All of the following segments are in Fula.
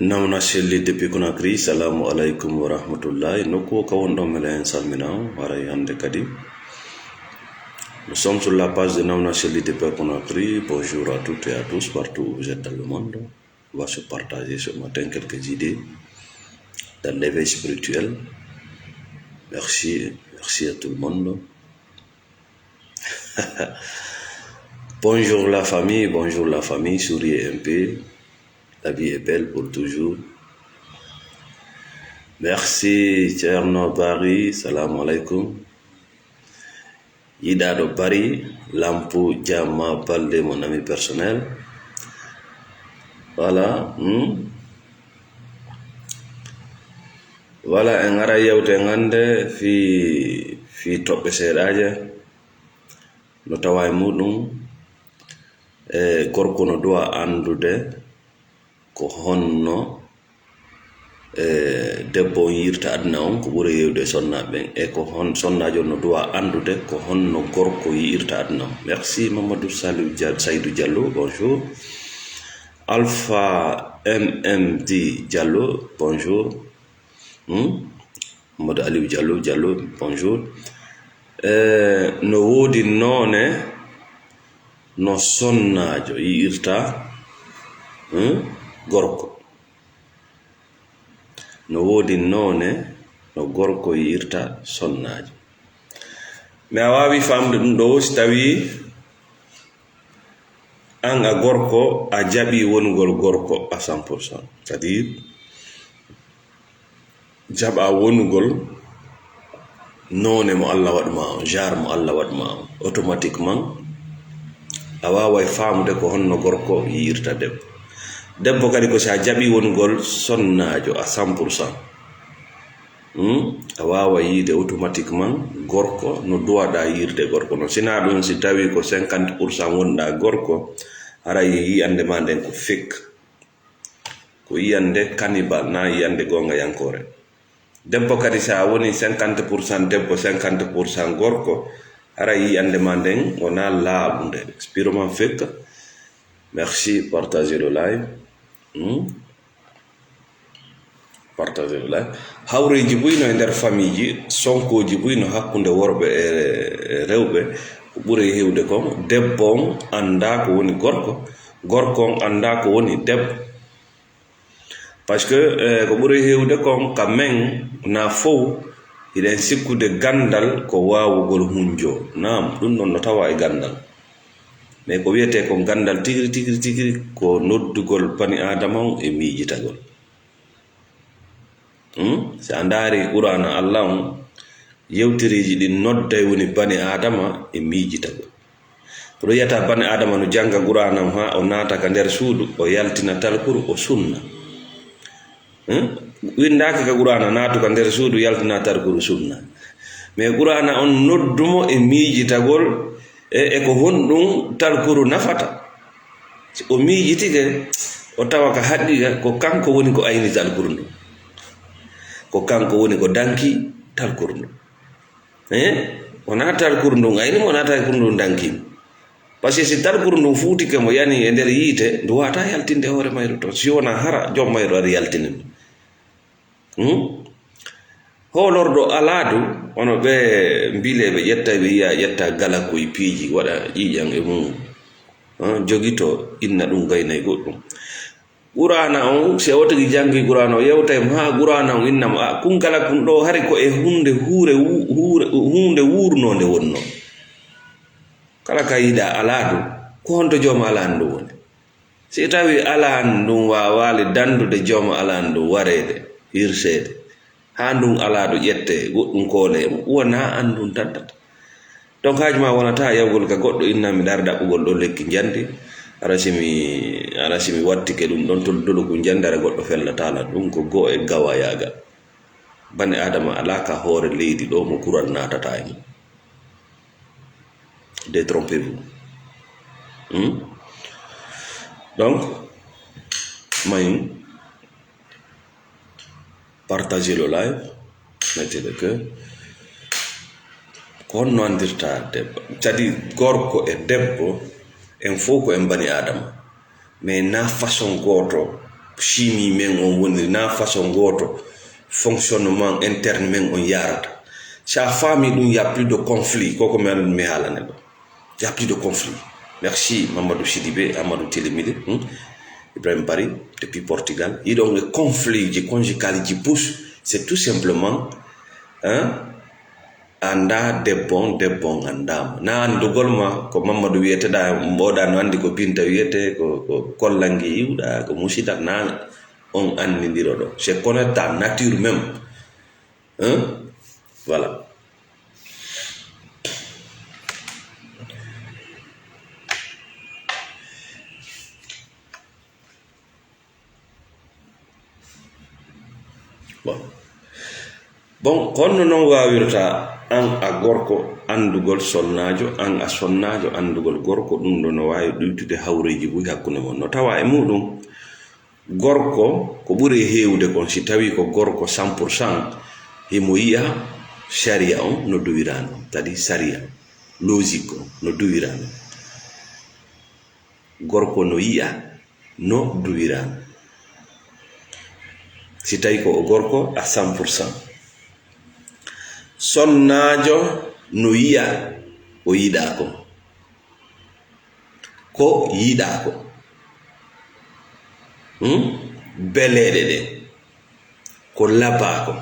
Namna shelli depuis Conakry, salamu alaikum wa rahmatullahi. Noko kawondo melen salminao waray hande kadi. Nous sommes sur la page de Namna shelli depuis Conakry. Bonjour à toutes et à tous partout où vous êtes dans le monde. On va se partager ce matin quelques idées dans l'éveil spirituel. Merci à tout le monde. Bonjour la famille, souriez un peu. La vie est belle pour toujours. Merci, Tcherno Bari, salam alaikum. Yidado Bari, Lampu Jama Balde, mon ami personnel. Voilà. Voilà, en ara yewte ngande fi toɓɓe seeɗaje no tawa e muɗum gorko no duwa andude ko honno debbo on yirta aduna on ko ɓuri yewde sonnaɓe e ko hon sonnajo no duwa andude ko honno gorko yirta aduna on. Merci Mamadou Saïdou Diallo, bonjour. Alpha MMD Diallo, bonjour. Mamadou Aliou Diallo, bonjour. No wodi none no sonnajo yirta gorko. No wodi none no gorko yirta sonnajo. Mi a wawi famde ɗum ɗo si tawi an a gorko a jaɓi wongol gorko à 100%, c'est-à-dire jaɓa wongol none mo Allah waɗma on, genre mo Allah waɗma on, automatiquement a waway famude ko honno gorko yirta debbo kadi ko sa jaɓi wongol sonnajo à 100%, a wawa yiide automatiquement gorko no duwaɗa yirde gorko no. Sina ɗum si tawi ko 50% wonɗa gorko, ara yiyande ma nden ko fake, ko yiyande cannibal na yiyande gonga yankore. Debbo kadi sa woni 50% debbo 50% gorko, ara yiyande ma nden wona laaɓude, purement fake. Merci, partagez le live. Partagez le live. Hawreji buyno e nder famille ji, sonkoji buyno hakkunde worɓe e rewɓe ko ɓuri hewde kon debbo on anda ko woni gorko, gorko on anda ko woni debbo. Parce que ko ɓuri hewde kon ka men na fof hiɗen sikkude gandal ko wawugol hunjo. Naam, ɗum ɗon no tawa e gandal, mais ko wiyete ko gandal tigiri ko noddugol bani adama on e miijitagol. Si a ndaari qur'ana Allah on, yewtiriji ɗi nodday woni bani adama e miijitagol. Ko ɗo yiyata bani adama no janga qur'ana on ha o naata ka nder suudu o yaltina talkuru o sunna. Windaki ka qur'ana naatu ka nder suudu yaltina talkuru sunna, mais qur'ana on noddumo e miijitagol e ko honɗum talkuru nafata. Si o miijitike o tawa ka haqiqa ko kanko woni ko ayni talkuru ndu, ko kanko woni ko danki talkuru ndu. Wona talkuru ndu ayni mo, wona talkuru ndu dankimo. Par ce que si talkuru ndu fuutike mo yani e nder yiite, ndu wata yaltinde hoore mayru to, si wona hara joom mayru ari yaltini ndu. Holorɗo alaadu ono ɓe mbile ɓe ƴetta ɓe yiya ƴetta gala koye piiji waɗa ƴiƴan e mum jogito inna ɗum gaynayi goɗɗum. Qur'ana on si o tagi jangi qur'ana o yewtaymo ha qur'ana on innama kun gala kun ɗo hari ko e hunde wurnode wonno. Kala ka yiɗa alaadu ko honto jooma alaandu woni. Si tawi alaandu ɗum wawali dandude jooma alaandu wareede hirseede, ha ndun alaadu ƴette goɗɗum koole wona andun tantata. Donc haaju ma wonata yawgol ka goɗɗo innami dar ɗaɓɓugol ɗo lekki jandi, ara simi wattike ɗum ɗon tolduɗo ko jandi ara goɗɗo fellatala ɗum ko go e gawa yaga. Bani adama alaka hoore leydi ɗo mo kural natata e mum. Détrompez-vous. Donc mayum partagez le live, mettez le cœur. Ko honno andirta debbo, c'est-à-dire gorko e debbo en fof ko en bani adama, mais na façon goto chimie men on woni na façon goto fonctionnement interne men on yarata sa famille dum y a plus de conflit koko men mi halane do y a plus de conflit. Merci Mamadou Sidibé, Amadou Télémide, Ibrahim Bari depuis Portugal. Et donc le conflit conjugal qui pousse, c'est tout simplement anda debon andam na ndugolma ko Mamadou wiyete da mboda no andi ko Binta wiyete ko kollangi yiwda ko musida na on andindiro do c'est connaître ta nature même voilà. Bon kono non wawirta an a gorko andugol sonnajo an a sonnajo andugol gorko dum do no wawi duytude hawreji bu hakkunde mon no tawa e mudum gorko ko buri hewde kon si tawi ko gorko 100% himo yiya sharia on no duwirano tadi sharia logique no duwirano gorko no yiya no duwirano si tawi ko gorko a 100%. Sonnajo no yiya o yiɗa ko yiɗa ko beleɗe ɗe ko labako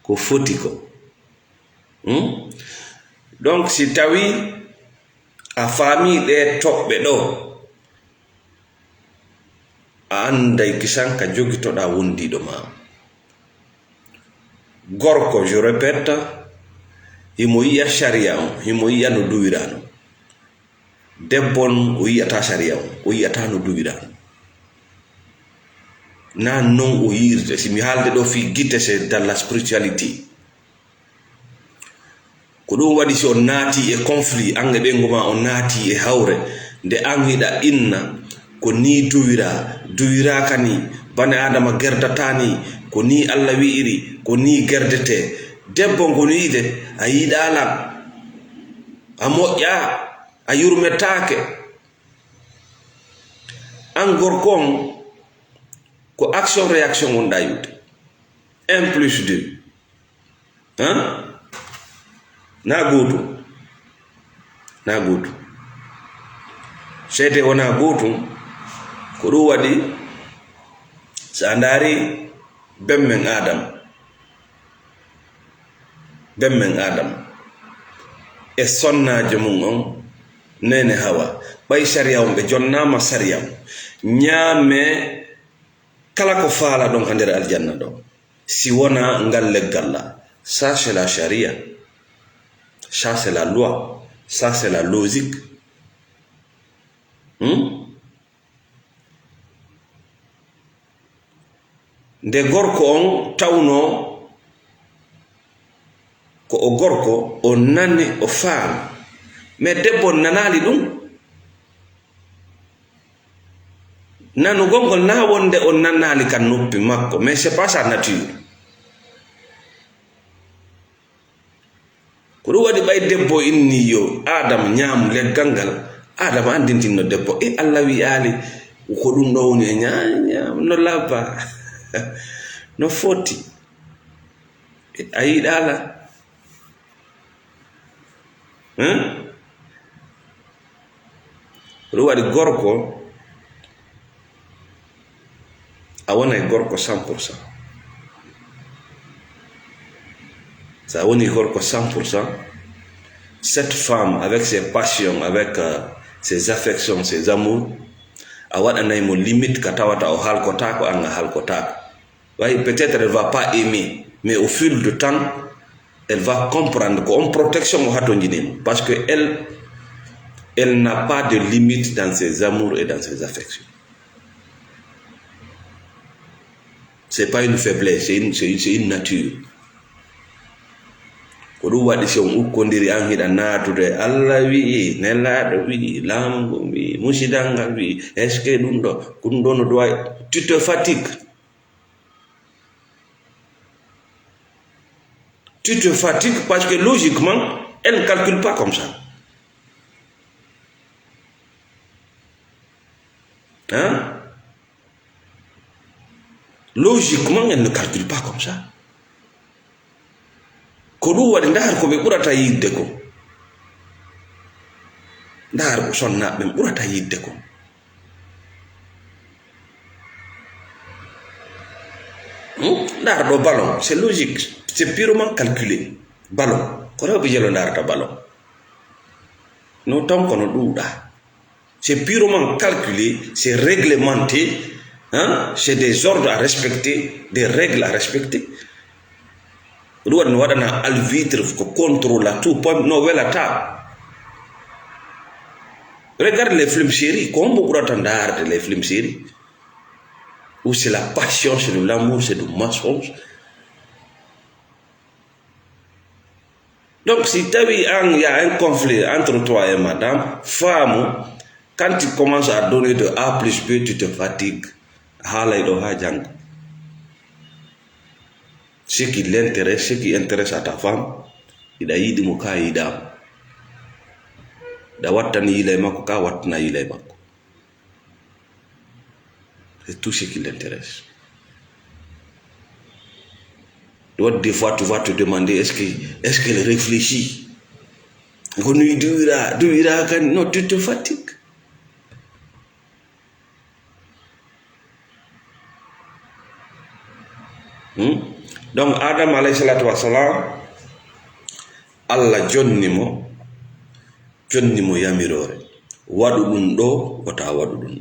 ko foti ko donc si tawi a faami ɗe toɓɓe ɗo a anday kisan ka jogitoɗa wondiɗo ma gorko je répète himo yiya sharia on himo yiya no duwirano debbon o yiyata sharia on o yiyata no duwirano na non o yirde si mi haalde ɗo fi guite c'est dans la spiritualité ko ɗum waɗi si on naati e conflit ange ɓengo ma on naati e hawre nde an hiɗa inna ko ni duwiraka ni bane adama gerdatani ko ni Allah wi'iri ko ni gerdete debbo ngo wiide a yiɗalam a moƴƴa a yurmetake an gorko on ko action réaction wonɗa yiwde 1 plus 2 na gotum seede wona gotum ko ɗum waɗi sa ndaari bemmen adam e sonnajo mum on nene hawa ɓay sharia on ɓe jonnama sharia ñaame kala ko faala ɗon ha nder aljanna ɗo si wona ngal leggal la ça c'est la sharia, ça c'est la loi, ça c'est la logique. Nde gorko on tawno ko o gorko o nani o faami mais debbo nanali ɗum nanu gongol na wonde o nanali kan noppi makko mais c'est pas sa nature ko ɗum waɗi ɓay debbo inni yo Adama ñaamu leggal ngal Adama andintinno debbo e Allah wi ali ko ɗum ɗo woni e ñaam no labba no foti a yiɗala ɗum waɗi gorko a wonay gorko 100%. Ça woni gorko 100%. Cette femme avec ses passions, avec ses affections, ses amours, a waɗanay mo limite ka tawata o halkotako anga halkotako. Oui, peut-être elle va pas aimer, mais au fil du temps, elle va comprendre qu'on protection au hatonjinem parce que elle n'a pas de limite dans ses amours et dans ses affections. C'est pas une faiblesse, c'est une nature. Ko ɗum waɗi si on ukkodiri an hiɗa natude Allah wi'i nelaɗo wi'i laamu wi'i musidal ngal wi'i est ce que ɗum ɗo no doit tu te fatigues. Tu te fatigues parce que logiquement elle ne calcule pas comme ça. Logiquement, elle ne calcule pas comme ça. Kodu wadi ndar ko be burata yidde ko. Ndar ko sonna be burata yidde ko. Ndar do ballon, c'est logique, c'est purement calculé. Ballon, ko rew be jelo ndar ta ballon. No tam kono duda. C'est purement calculé, c'est réglementé, hein? C'est des ordres à respecter, des règles à respecter. Nous avons un arbitre qui contrôle tout, point nouvelle à table. Regarde les films séries, comment beaucoup attendent les films séries, où c'est la passion, c'est de l'amour, c'est du mensonge. Donc si tu as il y a un conflit entre toi et madame, femme, quand tu commences à donner de A plus B, tu te fatigues. Ce qui l'intéresse, ce qui intéresse à ta femme, il a dit muka idam. Da watani ile mako ka watna ile mako. C'est tout ce qui l'intéresse. Donc des fois tu vas te demander est-ce qu'elle réfléchit. Non, tu te fatigues. Donc Adam alayhi salatu wassalam Allah jonni mo yamirore wadu dum do wata wadu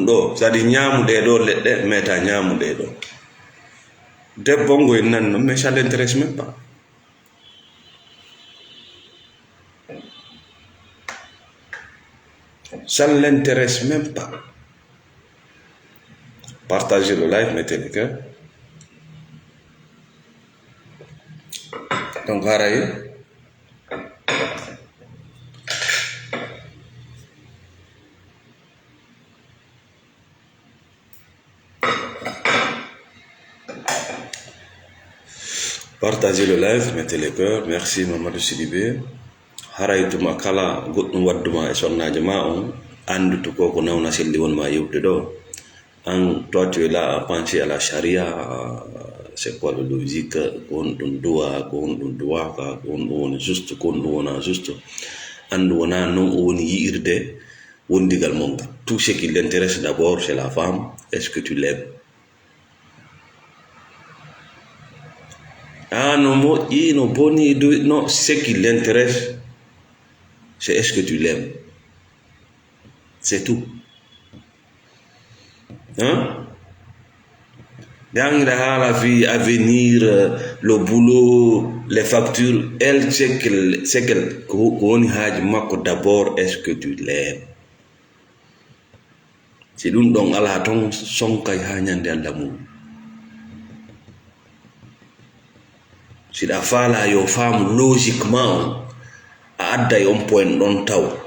dum sadi nyamude do ledde meta nyamude do debbo ngoy nan mais ça l'intéresse même pas. Ça ne l'intéresse même pas. Partagez le live, mettez le cœur. Donc, pareil. Partagez le live, mettez le cœur. Merci, Mamadou Sidibé. Haray tuma kala goɗɗum wadduma e sonnaje ma on andutu ko nawna selli wonma yewde ɗo. Toi, tu es là à penser à la charia, c'est quoi le logique, qu'on doit, qu'on juste, qu'on juste, tout ce qui l'intéresse d'abord, c'est la femme. Est-ce que tu l'aimes? Ah non, non, ce qui l'intéresse, c'est est-ce que tu l'aimes? C'est tout. Hein? Dans la vie à venir, le boulot, les factures, elle sait qu'elle d'abord, est-ce que tu l'aimes? C'est l'un dont Allah ton son kay hanyande l'amour. C'est la fala yo femme logiquement à adda yon point non taw.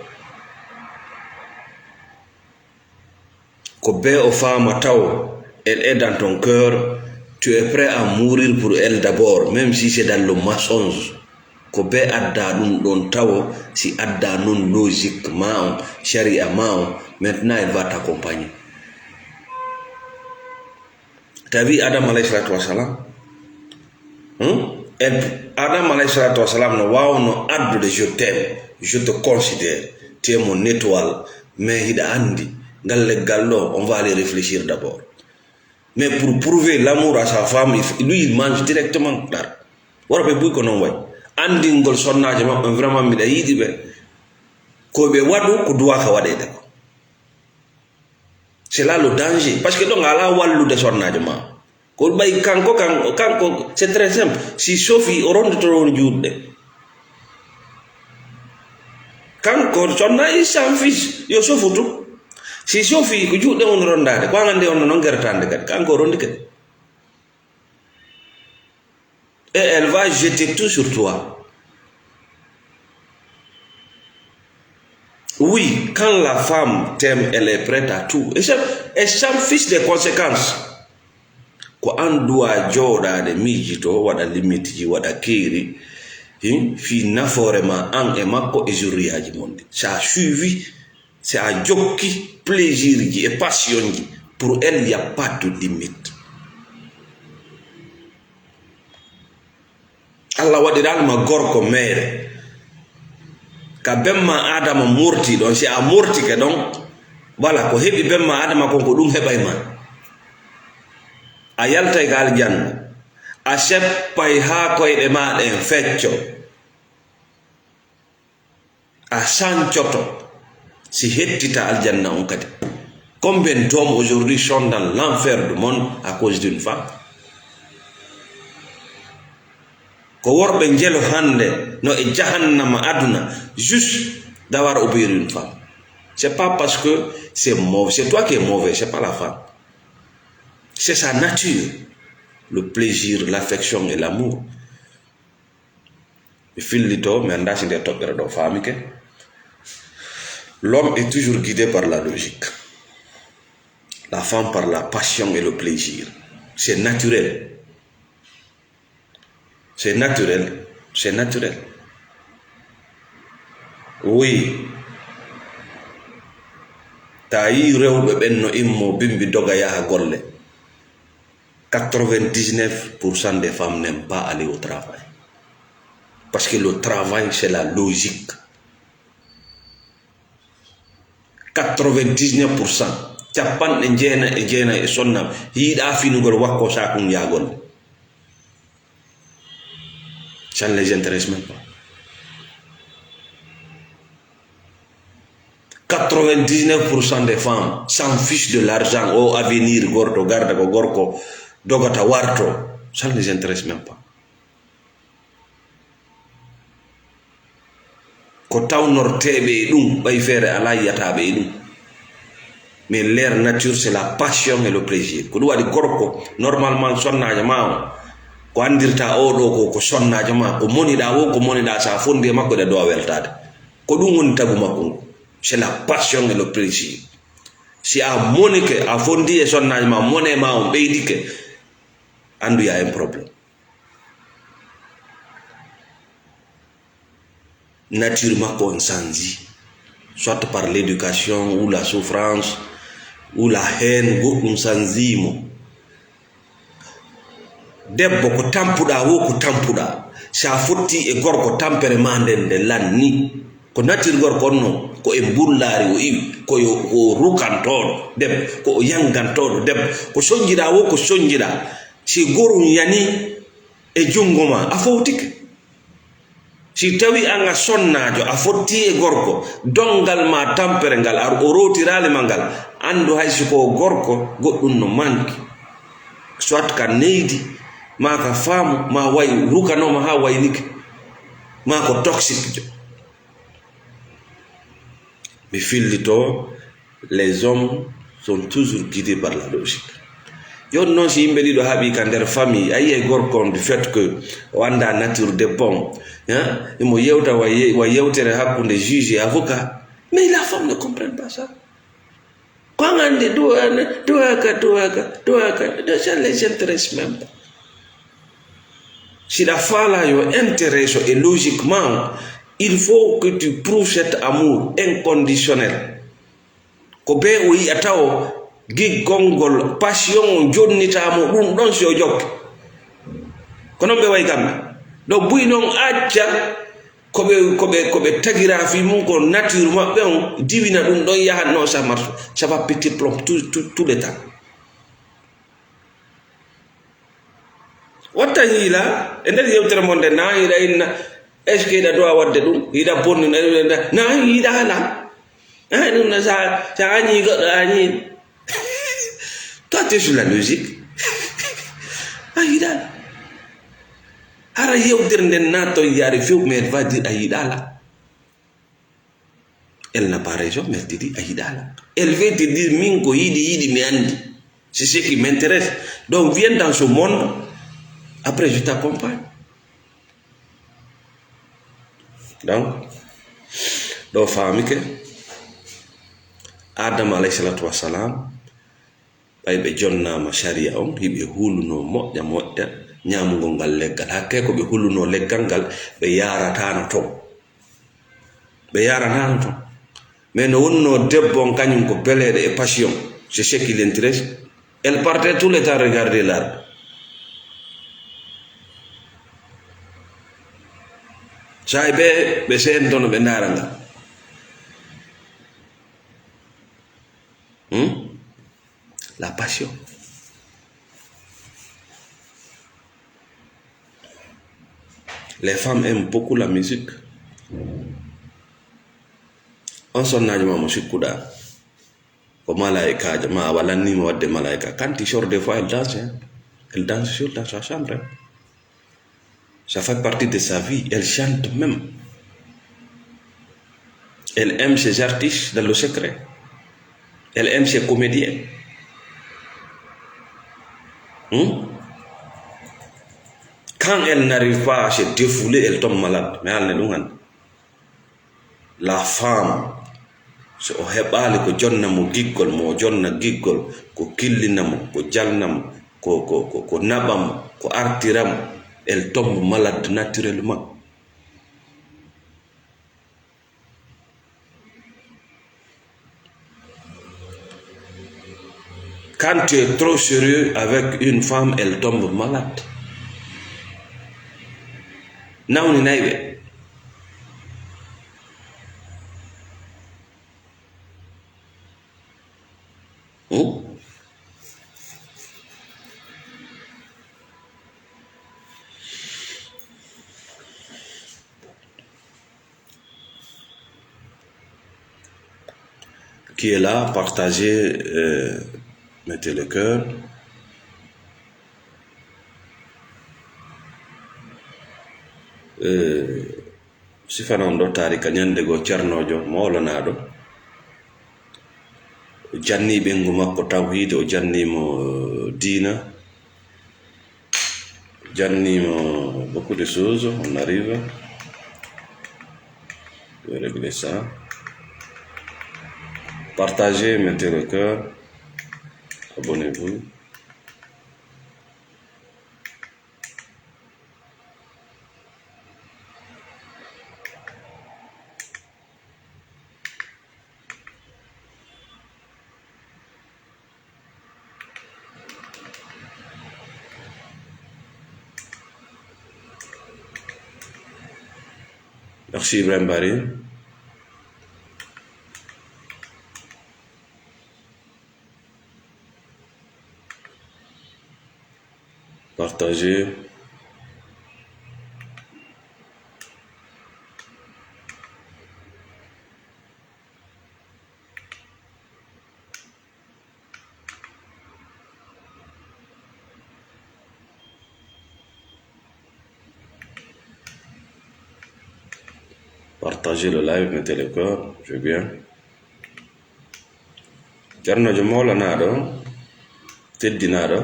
Aux femmes, elle est dans ton cœur, tu es prêt à mourir pour elle d'abord, même si c'est dans le mensonge. Kobe adda non tao, si adda non logiquement, charialement, maintenant elle va t'accompagner. T'as vu Adam alayhi salatu wassalam? Adam alayhi salatu wassalam no addu de je t'aime, je te considère, tu es mon étoile, mais il a andi. Gallo, on va aller réfléchir d'abord. Mais pour prouver l'amour à sa femme, lui il mange directement. C'est là le danger. Parce que donc ala wallu de sonnajement. C'est très simple. Si Sophie auront de jude. Quand sonna il s'en fiche, yo sofutu. Si Sophie ko jude on rondade, ko ngande on non gertande kat, kanko rondi kat. Et elle va jeter tout sur toi. Oui, quand la femme t'aime, elle est prête à tout. Et s'en fiche des conséquences. Ko andua joda de mijito wada limiti wada kiri. Fi naforema an e makko e juriyaji monde. Ça a suivi c'est à jokki plaisir ji et passion ji. Pour elle, il n'y a pas de limite. Allah wadiral ma gorko mere ka bemma adama murti don si a murti ke don wala ko hebi bemma adama ko dum hebay man a yalta gal janna a seppay ha koyde ma den feccio a sancoto si hettita aljanna on kadi. Combien d'hommes aujourd'hui sont dans l'enfer du monde à cause d'une femme? Ko worbe njelo hande no e jahannama aduna juste d'avoir obéi une femme. C'est pas parce que c'est mauvais, c'est toi qui es mauvais, c'est pas la femme. C'est sa nature, le plaisir, l'affection et l'amour. L'homme est toujours guidé par la logique. La femme par la passion et le plaisir. C'est naturel. C'est naturel. C'est naturel. Oui. Tayi rewbe benno immo bimbi doga yaha golle. 99% des femmes n'aiment pas aller au travail. Parce que le travail, c'est la logique. 99%. Capan njena e sonna yiida finugol wakko sakun yagol. Ça ne les intéresse même pas. 99% des femmes s'en fichent de l'argent au avenir gordo garda ko gorko dogata warto. Ça ne les intéresse même pas. Ko tawnortebe dum bay fere ala yatabe dum. Mais l'air nature c'est la passion et le plaisir. Ko wadi gorko normalement sonnaje ma ko andirta o do ko sonnaje ma ko monida wo ko monida sa fonde makko de do weltade. Ko dum woni tagu makko. C'est la passion et le plaisir. Si a monique a fondi et sonnaje ma moné ma on beydike andu y a un problème. Naturellement consenti, soit par l'éducation ou la souffrance ou la haine goɗɗum sanzimo. Debbo ko tampuɗa wo ko tampuɗa sa fotti e gorko tampere ma nden nde lanni ko nature gorko onno ko e mbullari o iwi ko rukantoɗo debbo ko o yangantoɗo debbo ko soñjiɗa wo ko soñjiɗa si gorum yani e jungo ma a fowtike. Si tawi anga sonnajo a fotti e gorko dongal ma tampere ngal ar o rotirali mangal andu hayso ko gorko goddum no manki soit ka neydi ma ka famu ma way rukanoma ha waynike ma ko toxique jo. Mais fillito les hommes sont toujours guidés par la logique. Yon non si yimɓe ɗiɗo haaɓi ka nder famille ayi e gorko du fait que o anda nature de bon imo yewta wa yewtere hakkunde juge et avocat, mais la femme ne comprend pas ça. Quand on dit ça les intéresse même pas. Si la femme là yo intéresse et logiquement il faut que tu prouves cet amour inconditionnel ko be o yiyata o giggongol passion jonnitamo ɗum ɗon so jokki ko non ɓe way kamɓe ɗo buy noon acca koɓe tagira fi mum ko nature maɓɓe on diwina ɗum ɗon yahanno ça marche, ça va péter plomb tout le temps. Watta hiila e nder yewtere mon nde na hiɗa inna est ce que hiɗa dowa wadde ɗum hiɗa bonni na hiɗa hala ɗum na sa añi goɗɗo añi. Toi, tu es sur la logique. Aïdala. Ara yewdir nden nato yari fiu mais elle va dire aïdala. Elle n'a pas raison, mais elle te dit aïdala. Elle veut te dire mingo yidi me andi. C'est ce qui m'intéresse. Donc viens dans ce monde. Après je t'accompagne. Donc, do fami ke Adam alayhi salatu wassalam ɓe jonnama sharia on hiɓe huluno moƴƴa ñamugol ngal leggal hakke ko ɓe huluno leggal ngal ɓe yaratano ton mais no wonno debbo kañum ko beleɗe et passion, c'est ce qui l'intéresse. Elle partait tout le temps regarder l'arbre. Say ɓe sentono ɓe ndara nga. La passion. Les femmes aiment beaucoup la musique. On sonnaji ma musique kuda. Ko malaika ma walani mo wadde malaika. Quand il sort des fois elle danse. Elle danse sur dans sa chambre. Ça fait partie de sa vie. Elle chante même. Elle aime ses artistes dans le secret. Elle aime ses comédiens. Quand elle n'arrive pas à se défouler, elle tombe malade. Mais elle ne. La femme, so o heɓali ko jonnamo giggol mo jonna giggol ko killinamo ko jalnamo ko naɓamo ko artiramo, elle tombe malade naturellement. Quand tu es trop sérieux avec une femme, elle tombe malade. Nawni nayɓe. Qui est là, partagez, mettez le cœur. Sifanando tari kanyande go Cernojo Mawlanaɗo janni ɓengu makko tawhide, o jannimo dina, jannimo beaucoup de choses. On arrive, je vais régler ça. Partagez, mettez le cœur, abonnez-vous. Merci Ibrahim Bari. Partagez. Partagez le live, mettez le cœur, je veux bien. Cernojo Mawlanaɗo teddinaɗo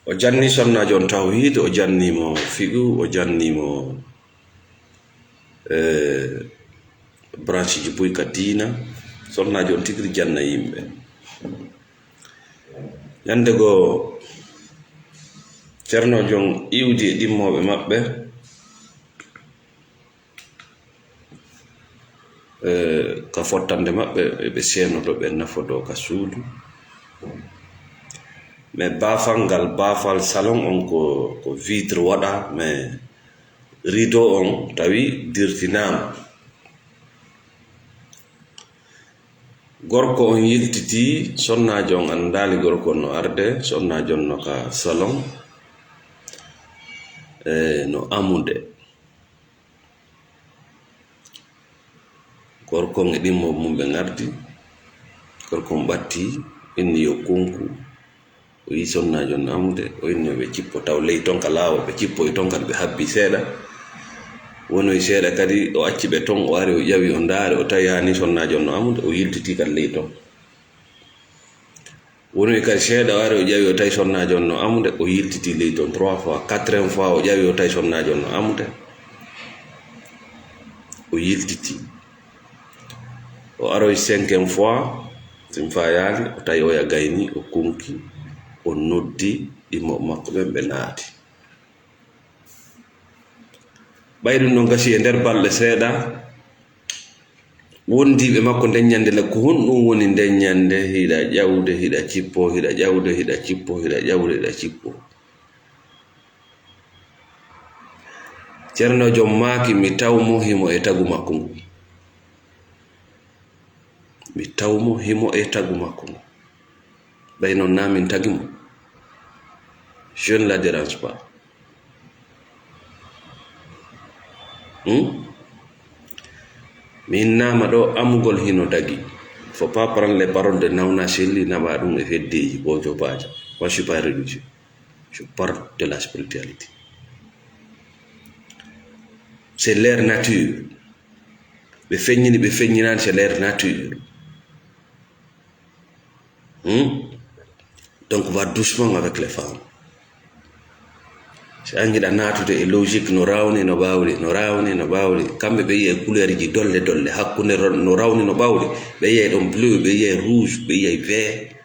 o janni sonnajo on tawhid, o jannimo figu, o jannimo branche ji boy ka dina. Sonnajo on tigri janna yimɓe. Yande go Cernojo on iwdi e ɗimmoɓe maɓɓe ka fottande maɓɓe ɓe senoto ɓe nafodo ka suudu. Mais bafal ngal bafal salon on ko vitre waɗa, mais rideau on tawi dirtinama. Gorko on yiltiti, sonnajo on andali gorko no arde, sonnajo on no ka salon no amude. Gorko on e ɗimmo mum ɓe gardi, gorko on ɓatti inni yo kunku, o yi sonnajo on amude, o inni ɓe cippo taw ley ton ka lawol, ɓe cippo e ton kadi ɓe habbi seeɗa. Wonoy seeɗa kadi o acci ɓe ton, o ari o ƴawi o ndaari, o tawi hani sonnajo on no amude, o yiltiti kadi ley ton. Wonoy kadi seeɗa o ari o ƴawi o tawi sonnajo on no amude, o yiltiti ley ton 3 fois, 4e fois o ƴawi o tawi sonnajo on no amude, o yiltiti. O aroy 5e fois, sin fa yaali, o tawi oya gayni, o kunki, o noddi ɗimmoɓe makko ɓen ɓe naati. ɓayɗum no gasi e nder balɗe seeɗa wondiɓe makko nden ñande le ko honɗum woni nden ñande hiɗa ƴawde hiɗa cippo hiɗa ƴawde hiɗa cippo hiɗa ƴawde hiɗa cippo. ceernojo maaki mi tawmo himo e tagu makko ngu, mi tawmo himo e tagu makko ngu, ɓay noon na min tagi mo. Je ne la dérange pas. Min nama ɗo amugol hino dagi. Faut pas prendre les paroles de Nauna Selli nama ɗum e heddeji bojo baja. Moi je suis pas religieux. Je parle de la spiritualité. C'est leur nature. Ɓe feññini ɓe feññinani, c'est leur nature. Donc va doucement avec les femmes. Si angiɗa natude e logique no rawni no ɓawli no rawni no ɓawli, kamɓe ɓe yiye couleur ji dolle dolle hakkunde no rawni no ɓawli, ɓe yiye ɗon bleu, ɓe yiye rouge, ɓe yiye vert.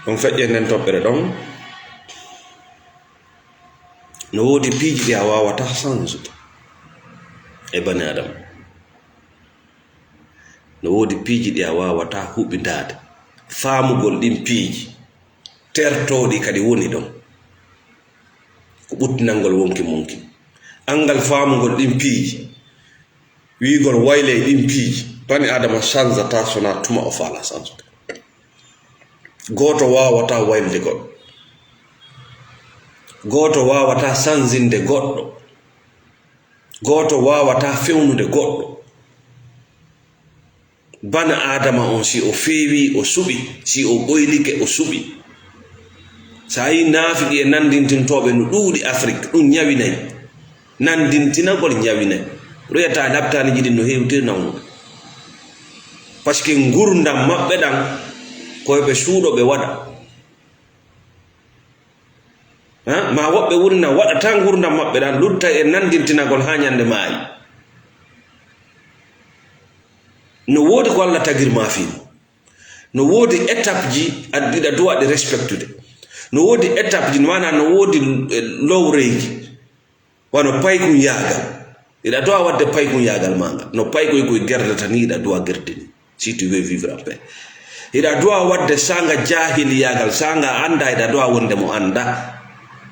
On feƴƴe nden toɓɓere ɗon no woodi piiji ɗi a wawata change e bani adama, no woodi piiji ɗi a wawata huɓɓindade. Faamugol ɗin piiji tertoɗi kadi woni ɗon ko ɓuttinalngol wonki monki. Angal faamugol ɗin piiji wiigol wayle ɗin piiji bani adama chanzata sona tuma o faala chanzude. Goto wawata waylde goɗɗo, goto wawata sanzinde goɗɗo, goto wawata fewnude goɗɗo. Bana adama on si o feewi o suɓi, si o ɓoylike o suɓi. Sa yi naafiɗi e nandintintoɓe no ɗuuɗi Afrique ɗum ñawinayi, nandintinagol ñawinayi. Royata labtaniji ɗin no hewtir nawnude, par ce que gurdam maɓɓe ɗan koyeɓe suuɗo ɓe waɗa. Ma woɓɓe wurna waɗa tan gurdam maɓɓe ɗan lutta e nandintinagol ha ñande maayi. No woodi ko Allah tagirma fino, no woodi étape ji aɗa duwa ɗe respectude, no woodi étape ji mana no woodi lowreji wano paykun yaagal, iɗa duwa wadde paykun yaagal maga no paykoy koye gerdata ni iɗa duwa gerdini si tu veux vivre en paix. Iɗa duwa wadde sanga jahil yaagal, sanga anda iɗa duwa wonde mo anda,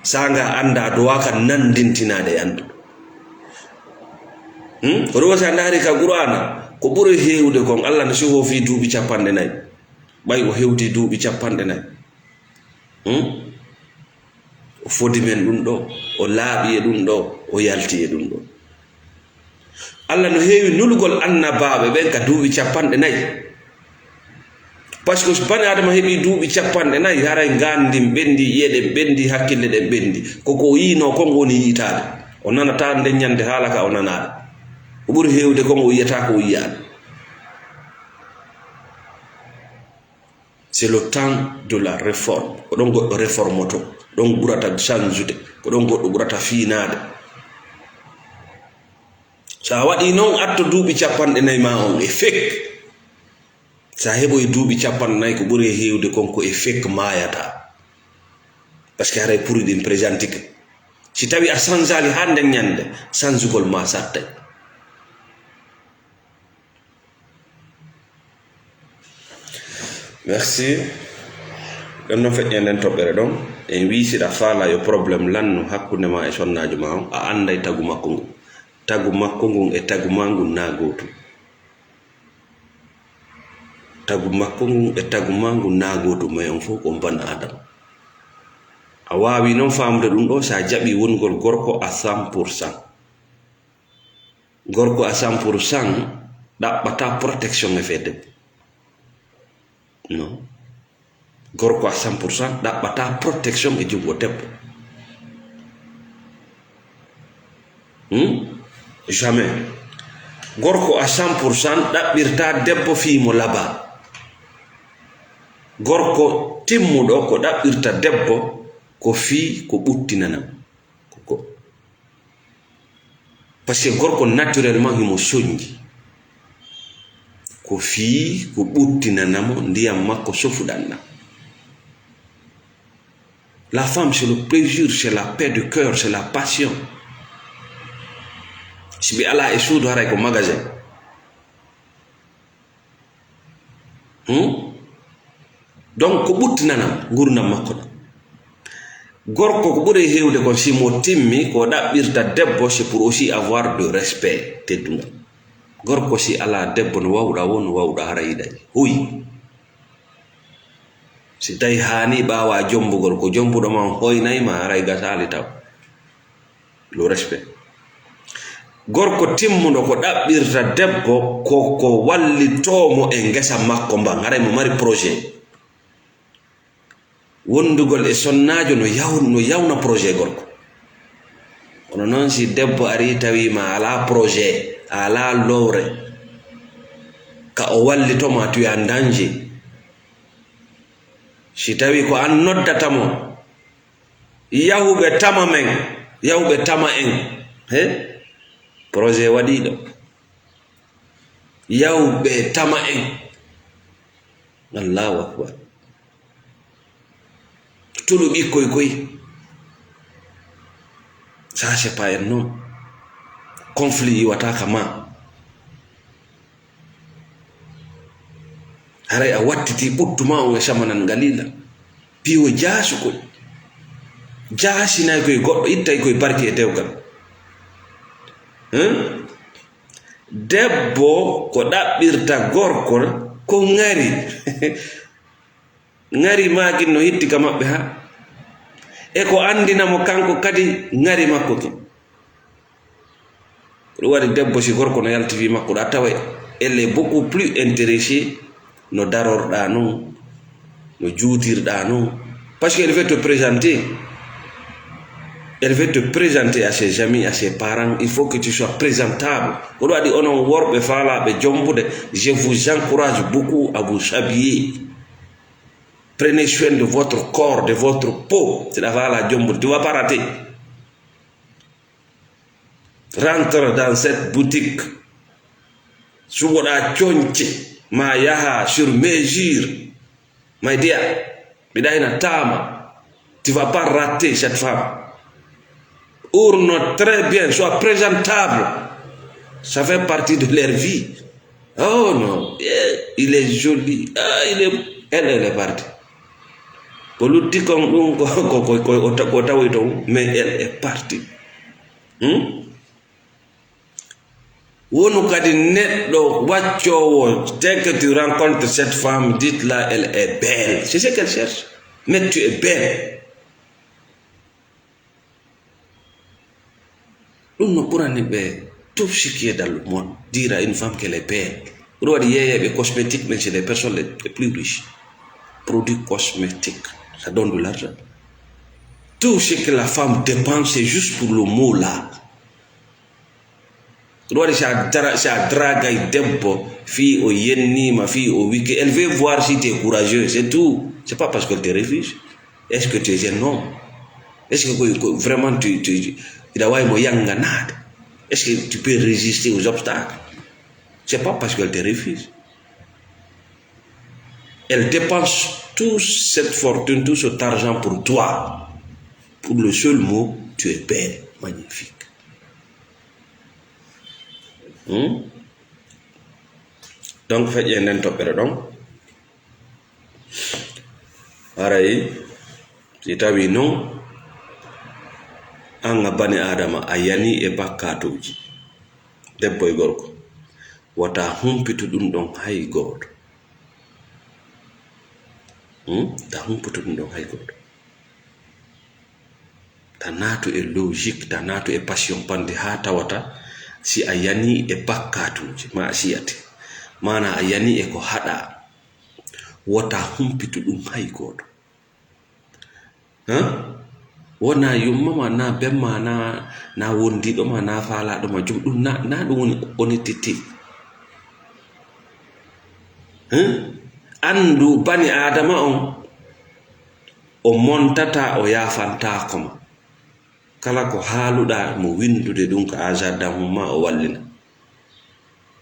sanga anda duwa ka nandintinade andu. Oɗo sa ndaari ka Qur'ana ko ɓuri hewde kon Allah no siho fi duuɓi 4 ɓay o hewti duuɓi 4 o fodi men ɗum ɗo, o laaɓi e ɗum ɗo, o yalti e ɗum ɗo. Allah no heewi nulgol annabaɓe ɓen ka duuɓi 4. Par ce que bani adama heeɓi duuɓi 4 haray gandin ɓendi, yiyeɗen ɓendi, hakkille ɗen ɓendi, koko yino kon woni yitade. O nanata nden ñande haala ka o nanaɗe, o ɓuri hewde kon o yiyata ko o yiyaɗe. C'est le temps de la réforme. Ko ɗon goɗɗo réformoto, ɗon ɓurata changejude, ko ɗon goɗɗo ɓurata fiinade. Sa waɗi noon atto duuɓi 4 ma on e fek, sa heɓoy duuɓi 4 ko ɓuri hewde konko e fek mayata, par ce que haray puri ɗin présentike. Si tawi a changeali ha nden ñande, changugol ma sattay. Merci. ɗon noon feƴƴe nden toɓɓere ɗon en wiisiɗa faala yo probléme lannu hakkunde ma e sonnajo ma on, a anday tagu makko ngu, tagu makko ngun e tagu ma ngun na gotum, tagu makko ngun e tagu ma ngun na gotum, mais on fof ko bana adama. A wawi noon famude ɗum ɗo sa jaɓi wongol gorko à 100%. Gorko à 100% ɗaɓɓata protection e fe debbo. Non, gorko à 100% ɗaɓɓata protection e jungo debbo. Jamais. Gorko à 100% ɗaɓɓirta debbo fiimo laba. Gorko timmuɗo ko ɗaɓɓirta debbo ko fi ko ɓuttinanam ko, par ce que gorko naturellement himo soñji, ko fi ko ɓuttinanamo ndiyam makko sofuɗanna. La femme, c'est le plaisir, c'est la paix du cœur, c'est la passion. Si bi ala e suudu haray ko magasin. Donc ko ɓuttinanam gurdam makko ɗam. Gorko ko ɓuri hewde kon simo timmi ko ɗaɓɓirta debbo, c'est pour aussi avoir de respect teddungal. Gorko si ala debbo no wawɗa won no wawɗa hara yiɗaji huy. Si tawi hani ɓawa jombugol ko jombuɗo ma hoynayma haray gasali taw. Le respect. Gorko timmuɗo ko ɗaɓɓirta debbo ko wallitomo e ngesa makko mban haray mo mari projet. Wondugol e sonnajo no yawna projet gorko. Kono noon si debbo ari tawima ala projet, ala lowre, ka o wallitoma tu ya danger. Si tawi ko an noddatamo yahuɓe tama men, yahuɓe tama en, projet waɗiɗo. Yahuɓe tama en. Allahu akbar. Tulu ɓikkoy koy. Ça c'est pas un non. Conflit iwata kama. Haray a wattiti ɓuttuma on e samanan galila. Piwo jaasu koy. Jaasinay koy goɗɗo ittay koy barke e dewgal. Debbo ko ɗaɓɓirta gorko ko ngari. Ngari magin no hitti ka maɓɓe ha. E ko andinamo kanko kadi ngari makko ki. Ɗum waɗi debbo si gorko no yaltifi makko ɗa tawa elle est beaucoup plus intéressée no darorɗa non, no juutirɗa non. Parce qu'elle veut te présenter. Elle veut te présenter à ses amis, à ses parents. Il faut que tu sois présentable. Ko ɗum waɗi onon worɓe faalaɓe jombude, je vous encourage beaucoup à vous habiller. Prenez soin de votre corps, de votre peau. C'est la vala jombo. Tu ne vas pas rater. Rentre dans cette boutique. Suboda chonche. Ma yaha sur mesure. My dear. Bidaina tama. Tu ne vas pas rater cette femme. Ourne très bien. Sois présentable. Ça fait partie de leur vie. Oh non. Il est joli. Elle est partie. Mais elle est partie. Dès que tu rencontres cette femme, dites-la, elle est belle. C'est ce qu'elle cherche. Mais tu es belle. Tout ce qui est dans le monde, dire à une femme qu'elle est belle. Les cosmétiques, mais c'est les personnes les plus riches. Produits cosmétiques. Ça donne de l'argent. Tout ce que la femme dépense, c'est juste pour le mot là. Ça drague debbo, fille au yenni, ma fille au wiki. Elle veut voir si tu es courageux, c'est tout. C'est pas parce qu'elle te refuse. Est-ce que tu es un homme? Est-ce que vraiment tu est-ce que tu peux résister aux obstacles? C'est pas parce qu'elle te refuse. Elle dépense toute cette fortune, tout cet argent pour toi. Pour le seul mot, tu es belle, magnifique. Donc, faites un topere donc. Pareil, si tu as vu non, anga bani adama ayani e bakkatuji. Debbo e gorko. Wata humpitu ɗum ɗon hay goto. Ta humpitu ɗum ɗon hay goto. Ta naatu e logique, ta naatu e passion pande ha tawata si a yani e bakkatuji ma a siyate. Mana a yani e ko haɗa. Wata humpitu ɗum hay goto. Wona yummama na bemma na wondiɗo ma na faalaɗo ma jum ɗum na ɗum woni honnêteté. Andu bani adama on o montata o yafantako ma. Kala ko haaluɗa mo windude ɗum ko agardam ma o wallina.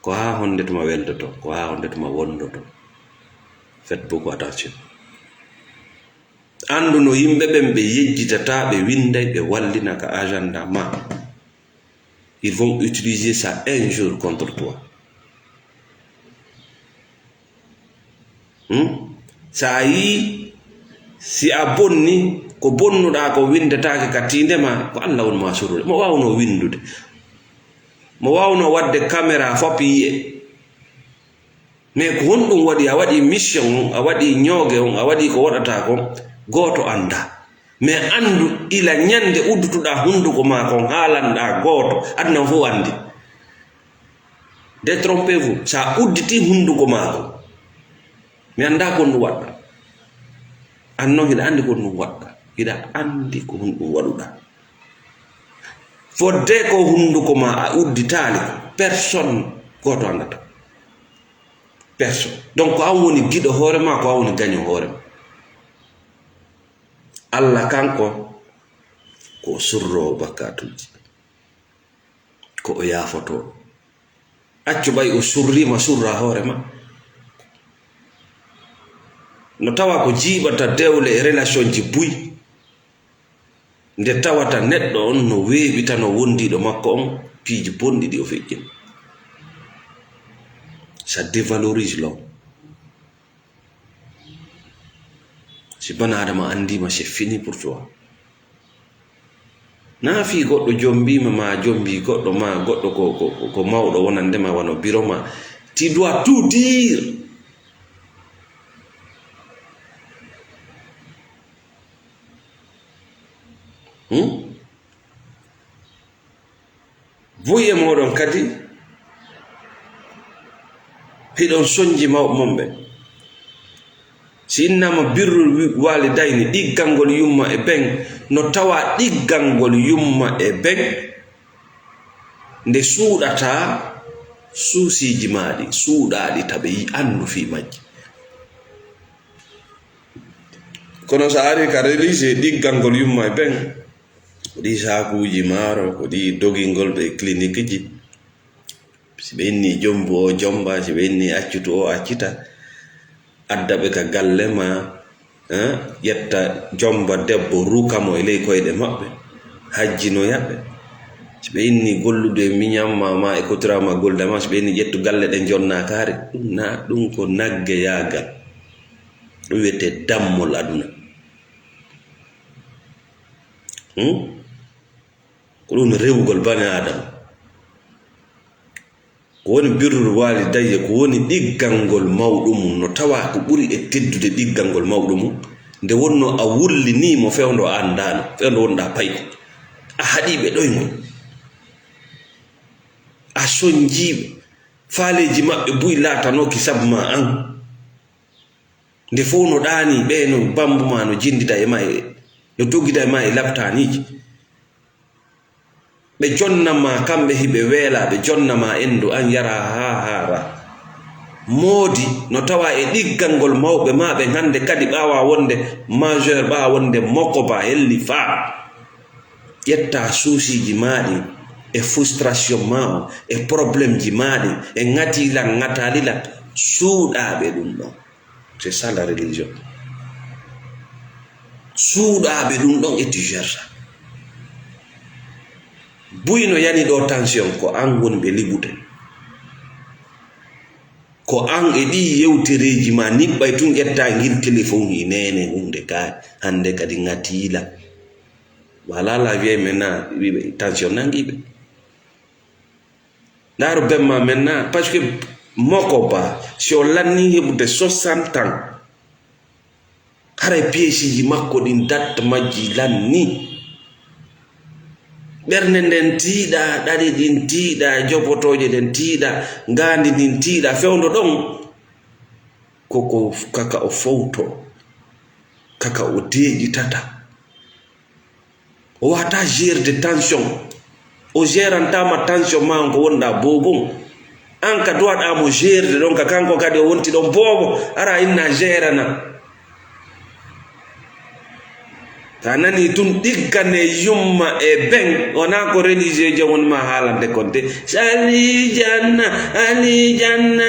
Ko ha honde tuma weldoto, ko ha honde tuma wondoto. Faites beaucoup attention. andu no yimɓe ɓen ɓe yejjitata ɓe winday ɓe wallina ka agenda ma. Ils vont utiliser ça un jour contre toi. Sa yi si a bonni ko bonnuɗa ko windetake ka tindema ko Allah won ma surude. Mo wawno windude, mo wawno wadde caméra fop yi'e, mais ko honɗum waɗi a waɗi mission on, a waɗi ñooge on, a waɗi ko waɗata kon, goto anda. Mais andu ila ñande uddutuɗa hunduko ma kon haalanɗa goto, adna fof andi. Détrompez-vous, sa udditi hunduko mako mi anda ko ɗum waɗɗa, annon hiɗa andi ko ɗum waɗɗa, hiɗa andi ko ɗum waɗuɗa. Fodde ko hunduko ma a udditali personne goto andata, personne. Donc ko an woni giɗo hoore ma, ko an woni gaño hoore ma. Allah kanko ko surrowo bakkatuji, ko o yafoto. Accu ɓay o surrima surra hoore ma. No tawa ko jiiɓata dewle e relation ji buy, nde tawata neɗɗo on no weeɓita no wondiɗo makko on piiji bonɗi ɗi o feƴƴin. Ça dévalorise l'homme. Si bana adama andima, c'est fini pour toi. Na fi goɗɗo jombima ma jombi goɗɗo ma goɗɗo ko mawɗo wonandema wano biro ma, tu dois tout dire. Boye moɗon kadi hiɗon soñji mawɓe monɓe. Si innama birrul walidayni, ɗiggalngol yumma e ben, no tawa ɗiggalngol yumma e ben nde suuɗata suusiji maɗi suuɗaɗi taɓe yi andu fi majji. Kono sa ari ka relise ɗiggalngol yumma e ben, ko ɗi sakuji maaro, ko ɗi dogingol ɓe clinique ji, si ɓe inni jombu o jomba, si ɓe inni accutu o accita, addaɓe ka galle ma, ƴetta jomba debbo rukamo e ley koyɗe maɓɓe, hajjino yaɓɓe. Si ɓe inni gollude miñamma ma e kotirama golda ma, si ɓe inni ƴettu galle ɗe jonna kaari, ɗum ko nagge yaagal, ɗum wiyete dammol aduna. Ko ɗum rewugol bani adama, ko woni birrul walidayya, ko woni ɗiggalngol mawɗum no tawa ko ɓuri e teddude ɗiggalngol mawɗum nde wonno a wullinimo fewndo a andano, fewndo wonɗa payko, a haɗiɓe ɗoygol, a soñjiɓe, faaleji maɓɓe buy laatanoki sabu ma an. Nde fof no ɗani ɓe no bambu ma no jindida e ma, no doggida e ma e labtaniji, ɓe jonnama kamɓe hiɓe weela, ɓe jonnama endu an yara ha haara. Moodi no tawa e ɗiggalngol mawɓe maɓe hande kadi ɓawa wonde majeur, ɓawa wonde mokoba helli faa, ƴetta suusiji maɗi e frustration ma o e probléme ji maɗi e ŋatilan ŋatalilan suuɗaɓe ɗum ɗon. C'est ça la religion. Suuɗaɓe ɗum ɗon e tu gères ça. Buyno yani ɗo tension ko an woni ɓe liɓude, ko an e ɗi yewtereji ma niɓɓay tun ƴetta ngil téléphone hi nene hunde ka hande kadi ŋatila. Voilà la vieille maintenant, tension nangiɓe. Ndaaro bemma maintenant, parce que mokoba si o lanni heɓude 60 ans, haray pièciji makko ɗin datta majji lanni, ɓernde nden tiiɗa, ɗaɗi ɗin tiiɗa, jobotoje ɗen tiiɗa, ngandi ndin tiiɗa, fewndo ɗon koko kaka o fowto, kaka o deeƴitata, o wata gérde tension, o gérantama tension ma on ko wonɗa bobon, an ka duwaɗamo gérde ɗon ka kanko kadi o wonti ɗon bobo, ara inna gérana. Ta nani tun ɗiggane yumma e ben, wona ko religieux je wonma haalande konte ali janna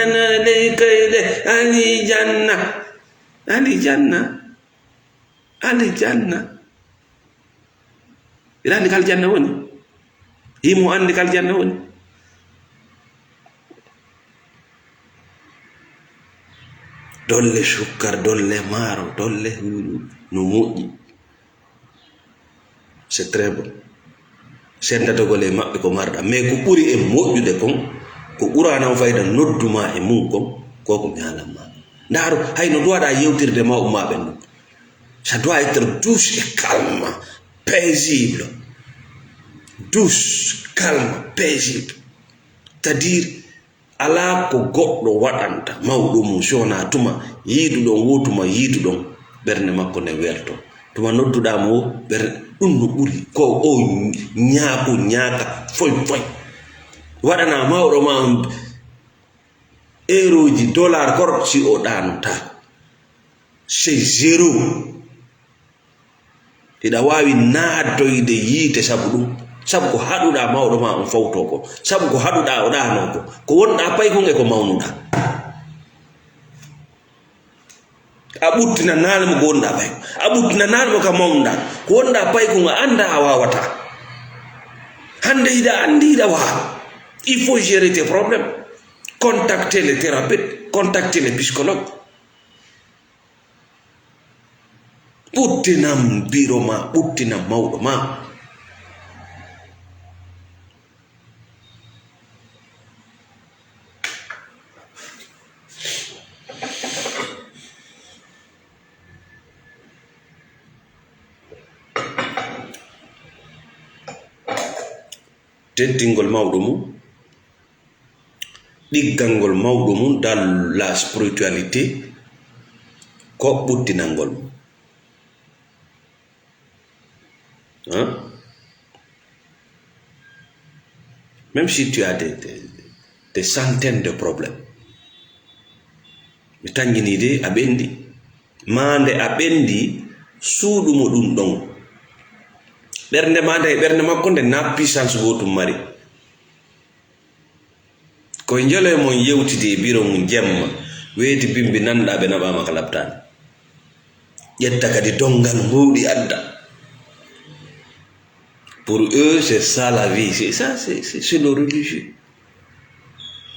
no ley koyɗe ali janna. aljanna ila andi kal janna woni himo andi kal janna woni dolle sukkar dolle maro dolle no moƴƴi c'est très bon sendatogole maɓɓe ko marɗa mais ko ɓuri e moƴƴude kon ko ɓurano fayda nodduma e mum kon koko mi halanma ndaaro hayno duwaɗa yewtirde mawɓe maɓe ɗum ça doit être douce et calme paisible douce calme paisible c'est-à-dire ala ko goɗɗo waɗanta mawɗo mum sona tuma yiiduɗon wotuma yiiduɗon ɓernde makko ne welto tuma nodduɗamo o ɓernde ɗum no ɓuri ko o ñaaku ñaaka foy foy waɗana mawɗo ma euroji dollar korɗo si o ɗanota c'est zéro iɗa wawi naadoyde yiite sabu ɗum sabu ko haɗuɗa mawɗo ma on fawto ko sabu ko haɗuɗa o ɗano ko wonɗa pay kon e ko mawnuɗa a ɓuttina naane mo ko wonɗa pay a ɓuttina naane mo ka mawnuɗa ko wonɗa pay kon a anda a wawata hande hiɗa andi hiɗa wawa il faut gérer tes problèmes contacter les thérapeutes contacter les psychologues ɓuttinam biro ma ɓuttinam mawɗo ma teddingol mawɗo mum ɗiggangol mawɗo mum dans la spiritualité ko ɓuttinangol mum même si tu as des centaines de problèmes mi tangini de a ɓendi mande a ɓendi suuɗu mo ɗum ɗon ɓernde ma nde ɓernde makko nde na puissance gotum mari koye jelo mon yewtidi e biro mum jemma weeti bimbi nanɗa ɓe naɓama ka labtani ƴetta kadi dongal mawɗi adda pour eux c'est ça la vie c'est ça c'est le religieux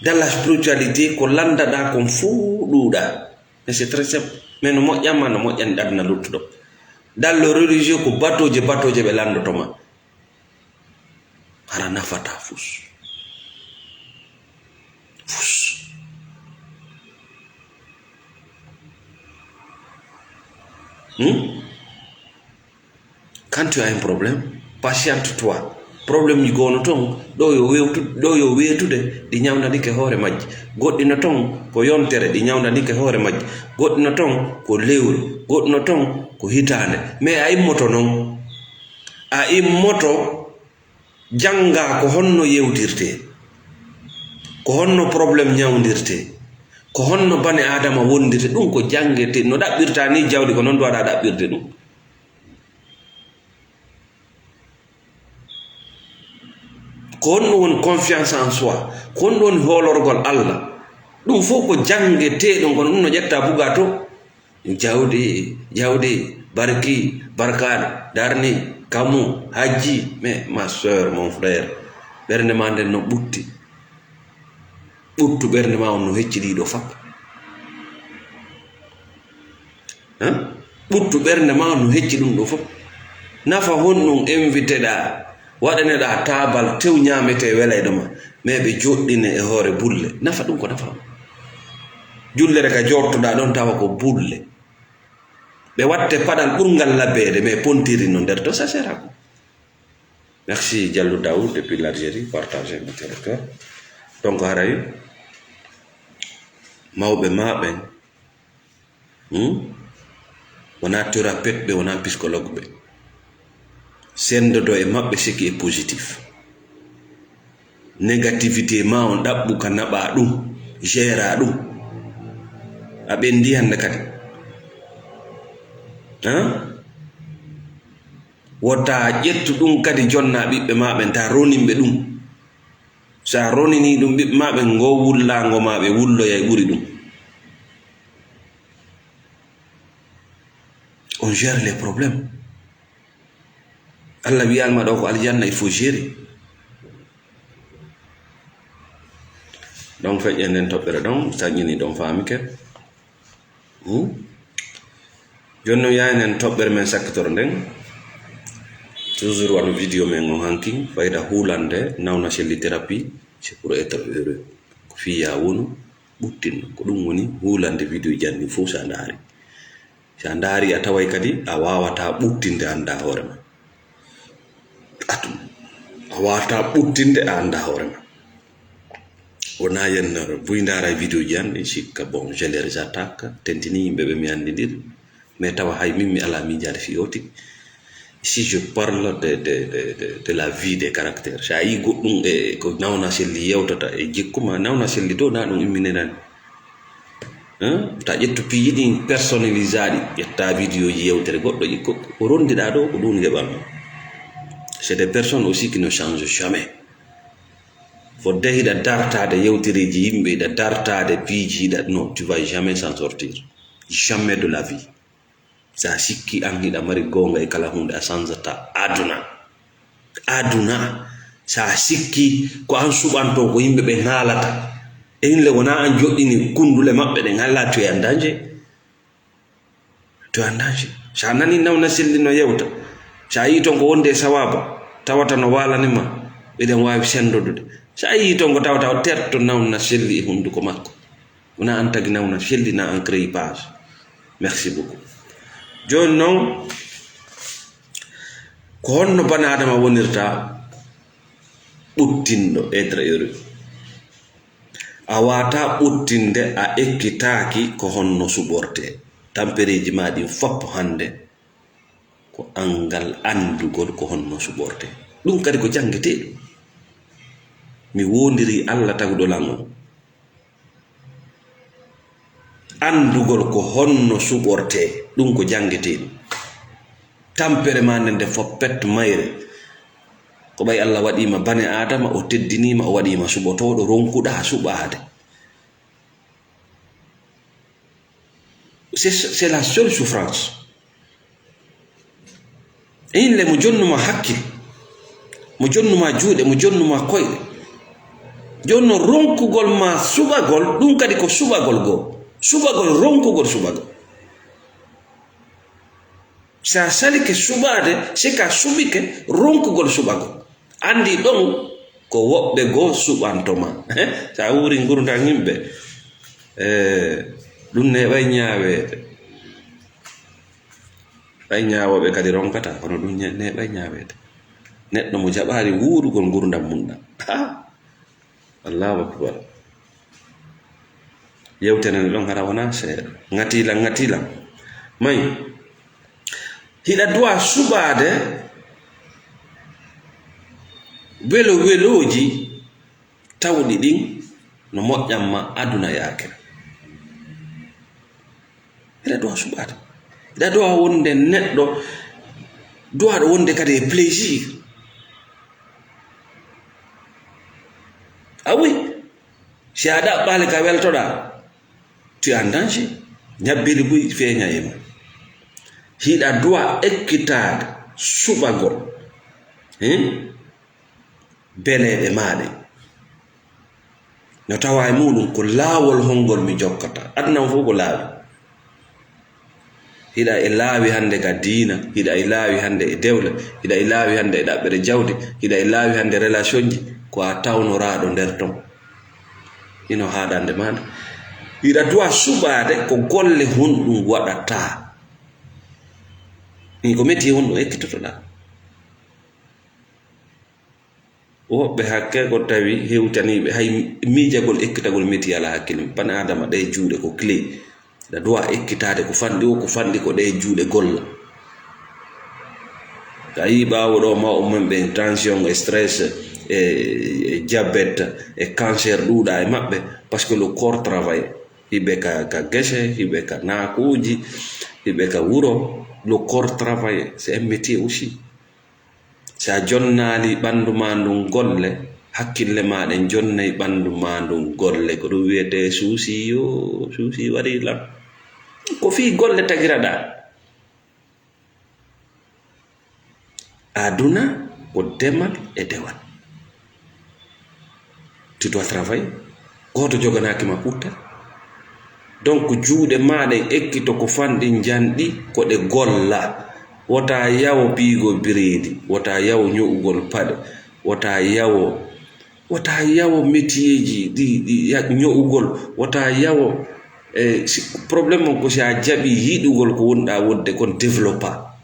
dans la spiritualité ko landaɗa kon fuu ɗuuɗa et c'est très simple mais no moƴƴanma no moƴƴani ɗadna luttuɗo dans le religieux ko batoje ɓe landotoma hara nafata fus quand tu as un problème patiente-toi problème ji gono ton ɗo yo wetude ɗi ñawdanike hoore majji goɗɗi no ton ko yontere ɗi ñawdanike hoore majji goɗɗi no ton ko lewru goɗɗi no ton ko hitande mais a immoto noon a immoto janga ko honno yewtirte ko honno probléme ñawdirte ko honno bane adama wondirte ɗum ko jangete no ɗaɓɓirta ni jawdi ko noon duwaɗa ɗaɓɓirde ɗum ko honno woni confiance en soi ko honno woni hoolorgol Allah ɗum fof ko jangete ɗum kono ɗum no ƴetta buga to jawdi barki barkaɗo darni kamu hajji mais ma soeur mon frère ɓernde ma nden no ɓutti ɓuttu ɓernde ma on no hecciɗiɗo fap ɓuttu ɓernde ma on no hecci ɗum ɗo fop nafa honɗum invité ɗa waɗaneɗa tabal tew ñamete welayɗoma mais ɓe joɗɗine e hoore bulle nafa ɗum ko nafa jullere ka jottoɗa ɗon tawa ko bulle ɓe watte paɗal ɓurgal labbede mais pontiri no nder to ça sert à quoi. Merci Diallo Daoud depuis l'Algérie partagez mon territoire donc haray mawɓe maɓen wona thérapeute ɓe wona psychologue ɓe sendodo e maɓɓe siki e positif négativité ma on ɗaɓɓu ka naɓa ɗum géra ɗum a ɓendi hande kadi wota ƴettu ɗum kadi jonna ɓiɓɓe maɓe ta roninɓe ɗum sa ronini ɗum ɓiɓɓe maɓe ngo wullago maɓe wulloya ɓuri ɗum on gère les problèmes. Allah wiyalma ɗo ko aljanna il faut gérer. Donc feƴƴen nden toɓɓere ɗon saññini ɗon faamike. Joni noon yahinen toɓɓere men sakkitoro nden toujours wano vidéo men on hanki fayda hulande nawna selli thérapie c'est pour être heureux ko fiya wonu ɓuttinno ko ɗum woni hulande vidéo janni fof sa ndaari a taway kadi a wawata ɓuttinde anda hoore ma a wawata ɓuttinde a anda hoore ma wona yen boy ndaara vidéo ji an ɗi sikka bon je les attaque tentini yimɓe ɓe mi andidiri mais tawa hay min mi ala miijade fiyoti. Si je parle de la vie des caractères sa yi goɗɗum e ko nawna selli yewtata e jikkuma nawna selli do na ɗum imminenani ta ƴettu piiji ɗin personnalisé ɗi ƴetta vidéo ji yewtere goɗɗo ƴikko ko rondiɗa ɗo ko ɗum heɓanma. C'est des personnes aussi qui ne changent jamais. Fodde hiɗa dartade yewtereji yimɓe hiɗa dartade piiji hiɗa non tu vas jamais s'en sortir, jamais de la vie. Sa sikki an hiɗa mari gonga e kala hunde a sansata aduna sa sikki ko an suɓanto ko yimɓe ɓe haalata le wona an joɗɗini kundule maɓɓe ɗen halla to e danger sa nani nawna selli no yewta sa yi ton ko wonde sawaba tawata no walanima ɓeɗen wawi sendodude sa yi ton ko tawata o terto nawna selli e hunduko makko wona an tagi nawna selli na an créé page. Merci beaucoup. Joni noon ko honno bani adama wonirta ɓuttinɗo être heureux. A wata ɓuttinde a ekkitaki ko honno suɓorte tampereji ma ɗin fopp hande ko angal andugol ko honno suɓorte ɗum kadi ko jangeteɗo. Mi wondiri Allah taguɗo lango andugol ko honno suɓorte ɗum ko jangeteɗo tampere ma nde foppet mayre ko ɓay Allah waɗima bane adama o teddinima o waɗima suɓotoɗo ronkuɗa suɓade. C'est la seule souffrance. Inle mo jonnuma hakkil mo jonnuma juuɗe mo jonnuma koyɗe jonno ronkugol ma suɓagol ɗum kadi ko suɓagol goo suɓagol ronkugol suɓagol sa salike suɓade sika suɓike ronkugol suɓagol andi ɗon ko woɓɓe goo suɓantoma sa wuri gurdam yimɓe ɗum neɓay ñaweede ɓay ñawoɓe kadi ronkata kono ɗum neɓay ñaweede neɗɗo mo jaɓari wuurugol gurdam mum ɗam Allahu akbar yewtenene ɗon hara wona seeɗa ngatilam may hiɗa duwa suɓade weloji tawɗi ɗin no moƴƴanma aduna yaake hiɗa duwa suɓade hiɗa duwa wonde neɗɗo duwaɗo wonde kadi e plaisir. Ah oui, si a ɗaɓɓali ka weltoɗa tu es en danger ñabbiri buy feeña e ma hiɗa duwa ekkitade suɓagol beleɗe maɗe no tawa e muɗum ko laawol hongol mi jokkata adnan fof ko laawi hiɗa e laawi hande ka diina hiɗa e laawi hande e dewle hiɗa e laawi hande e ɗaɓɓere jawdi hiɗa e laawi hande relation ji ko a tawnoraɗo nder ton ino haɗande maɗa hiɗa duwa suɓade ko golle honɗum waɗata ni ko metti honɗum ekkitotoɗa woɓɓe hakke ko tawi hewtaniɓe hay miijagol ekkitagol metti ala hakkille bani adama ɗe juuɗe ko clé da duwa ekkitade ko fanɗi o ko fanɗi ko ɗe juuɗe golla sa yi ɓawo ɗo ma mum ɓe tension e stress e diabète e cancer ɗuuɗa e maɓɓe par ce que le corps travaille hiɓe ka gese hiɓe ka naakuji hiɓe ka wuro le corps travaille c'est un métier aussi sa jonnali ɓandu ma ndun golle hakkille maɗen jonnayi ɓandu ma ndun golle ko ɗum wiyete suusi yo suusi wari lam ko fi golle tagiraɗa aduna ko demal e dewal. Tu dois travailler. Goto joganaki ma ɓutta. Donc juuɗe maɗa ekkito ko fanɗi janɗi ko ɗe golla. Wota yawo piigo biredi, wota yawo ño'ugol paɗe, wota yawo métier ji ɗi ño'ugol, wota yawo probléme on ko si a jaɓi yiɗugol ko wonɗa wonde kon développa.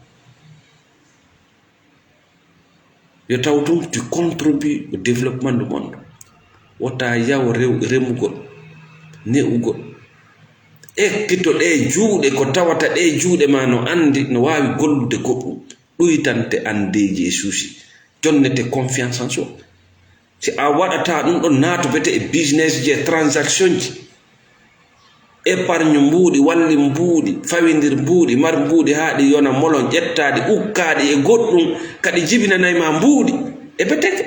Yo taw tum tu contribues au développement du monde. Wota yawo remugol, ne'ugol. Ekkito ɗe juuɗe ko tawata ɗe juuɗe ma no andi no wawi gollude goɗɗum ɗoytante andeji e suusi jonnete confiance en soi. Si a waɗata ɗum ɗon naato bete e business je transaction ji épargne mbuuɗi walli mbuuɗi fawidir mbuuɗi mar mbuuɗi haaɗi yona molon ƴettaɗi ukkaɗi e goɗɗum kadi jibinanayma mbuuɗi e beteke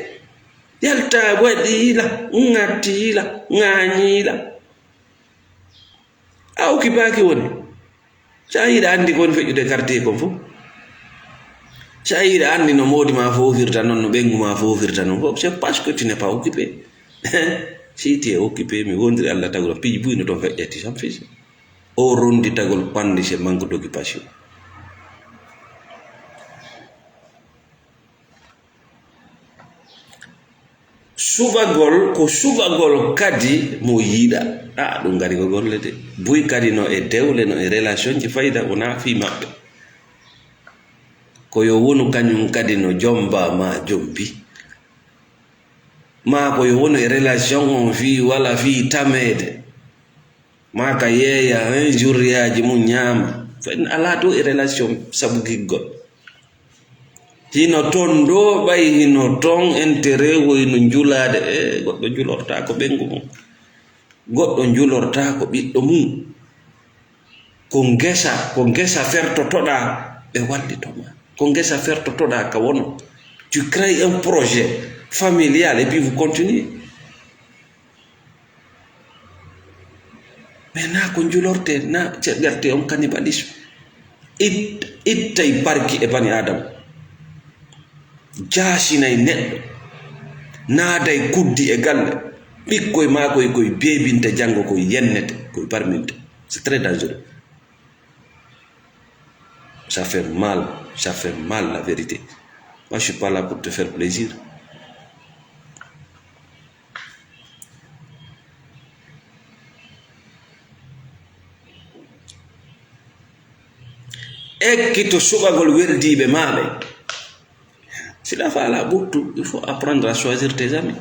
yalta waɗiila ŋattiila ŋañiila a occupaki woni sa yiɗa andi ko woni feƴƴude quartier kon fof sa yiɗa andi no moodi ma fofirta noon no ɓengu ma fofirta noon fof c'est parce que tu n'es pas occupé. Si tu es occupé mi wondiri Allah tagol piiji buyno toon feƴƴetti sam fisi o rondi tagol pandi c'est manque d'occupation. Subagol ko subagol kadi mo yiɗa ɗum gari ko golle de buy kadi no e dewle no e relation ji fayda wona fi maɓɓe ko yo wonu kañum kadi no jomba ma jombi ma ko yo wonu e relation on fi wala fi tamede ma ka yeeya jurriyaji mum ñaama ala to e relation sabu giggol hino ton ɗo ɓay hino ton intérêt woyno julade goɗɗo julorta ko ɓengu mum goɗɗo julorta ko ɓiɗɗo mum ko ngesa fertotoɗa ɓe wallitoma ko ngesa fertotoɗa ka wono tu crées un projet familial et puis vous continuez. Mais na ko julorte na ceɗgerte on cannibalisme ittay barki e bani adama jaasinay neɗɗo naaday kuddi e galle ɓikkoye makoye koye beebinte janngo koye yennete koye barminte. C'est très dangereux. Ça fait mal la vérité. Moi je suis pas là pour te faire plaisir. Ekkito suɓagol werdiɓe maɓe. Si la fa la ɓurtu, il faut apprendre à choisir tes amis.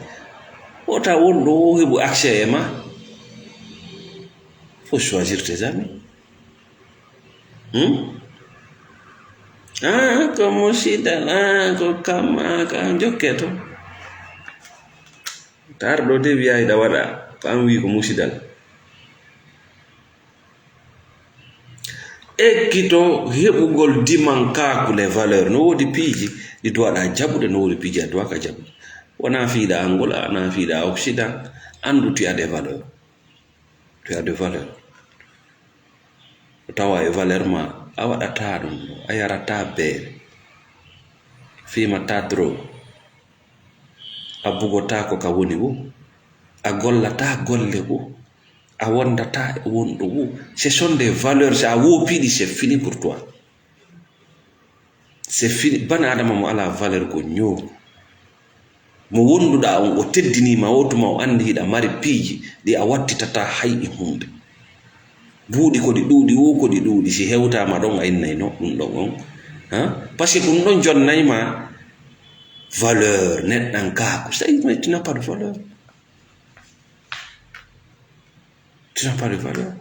Wota wonɗo heɓu accès e ma. Il faut choisir tes amis. Ko musidal ko kamma ka jokke to tarɗo de wiyayiɗa waɗa pam wi ko musidal. Ekkito heɓugol dimankaku les valeurs no wodi piiji ɗi duwaɗa jaɓude no wodi piiji a duwaka jaɓude wona fiiɗa angola wona fiiɗa occident andu tu as des valeurs tawa e valeur ma a waɗata ɗum a yarata beere fimata drogue a bugotako ka woni wo a gollata golle wo a wondata e wonɗo wo. Ce sont des valeurs sa wopiɗi c'est fini pour toi, c'est fini. Bana adama mo ala valeur ko ñoogo mo wonduɗa on o teddinima wotuma o andi hiɗa mari piiji ɗi a wattitata hay e hunde buuɗi ko ɗi ɗuuɗi wo ko ɗi ɗuuɗi si hewtama ɗon a innayno ɗum ɗon on par ce que ɗum ɗon jonnayma valeur neɗɗan kako mais tu n'as pas de valeur, tu n'as pas de valeur.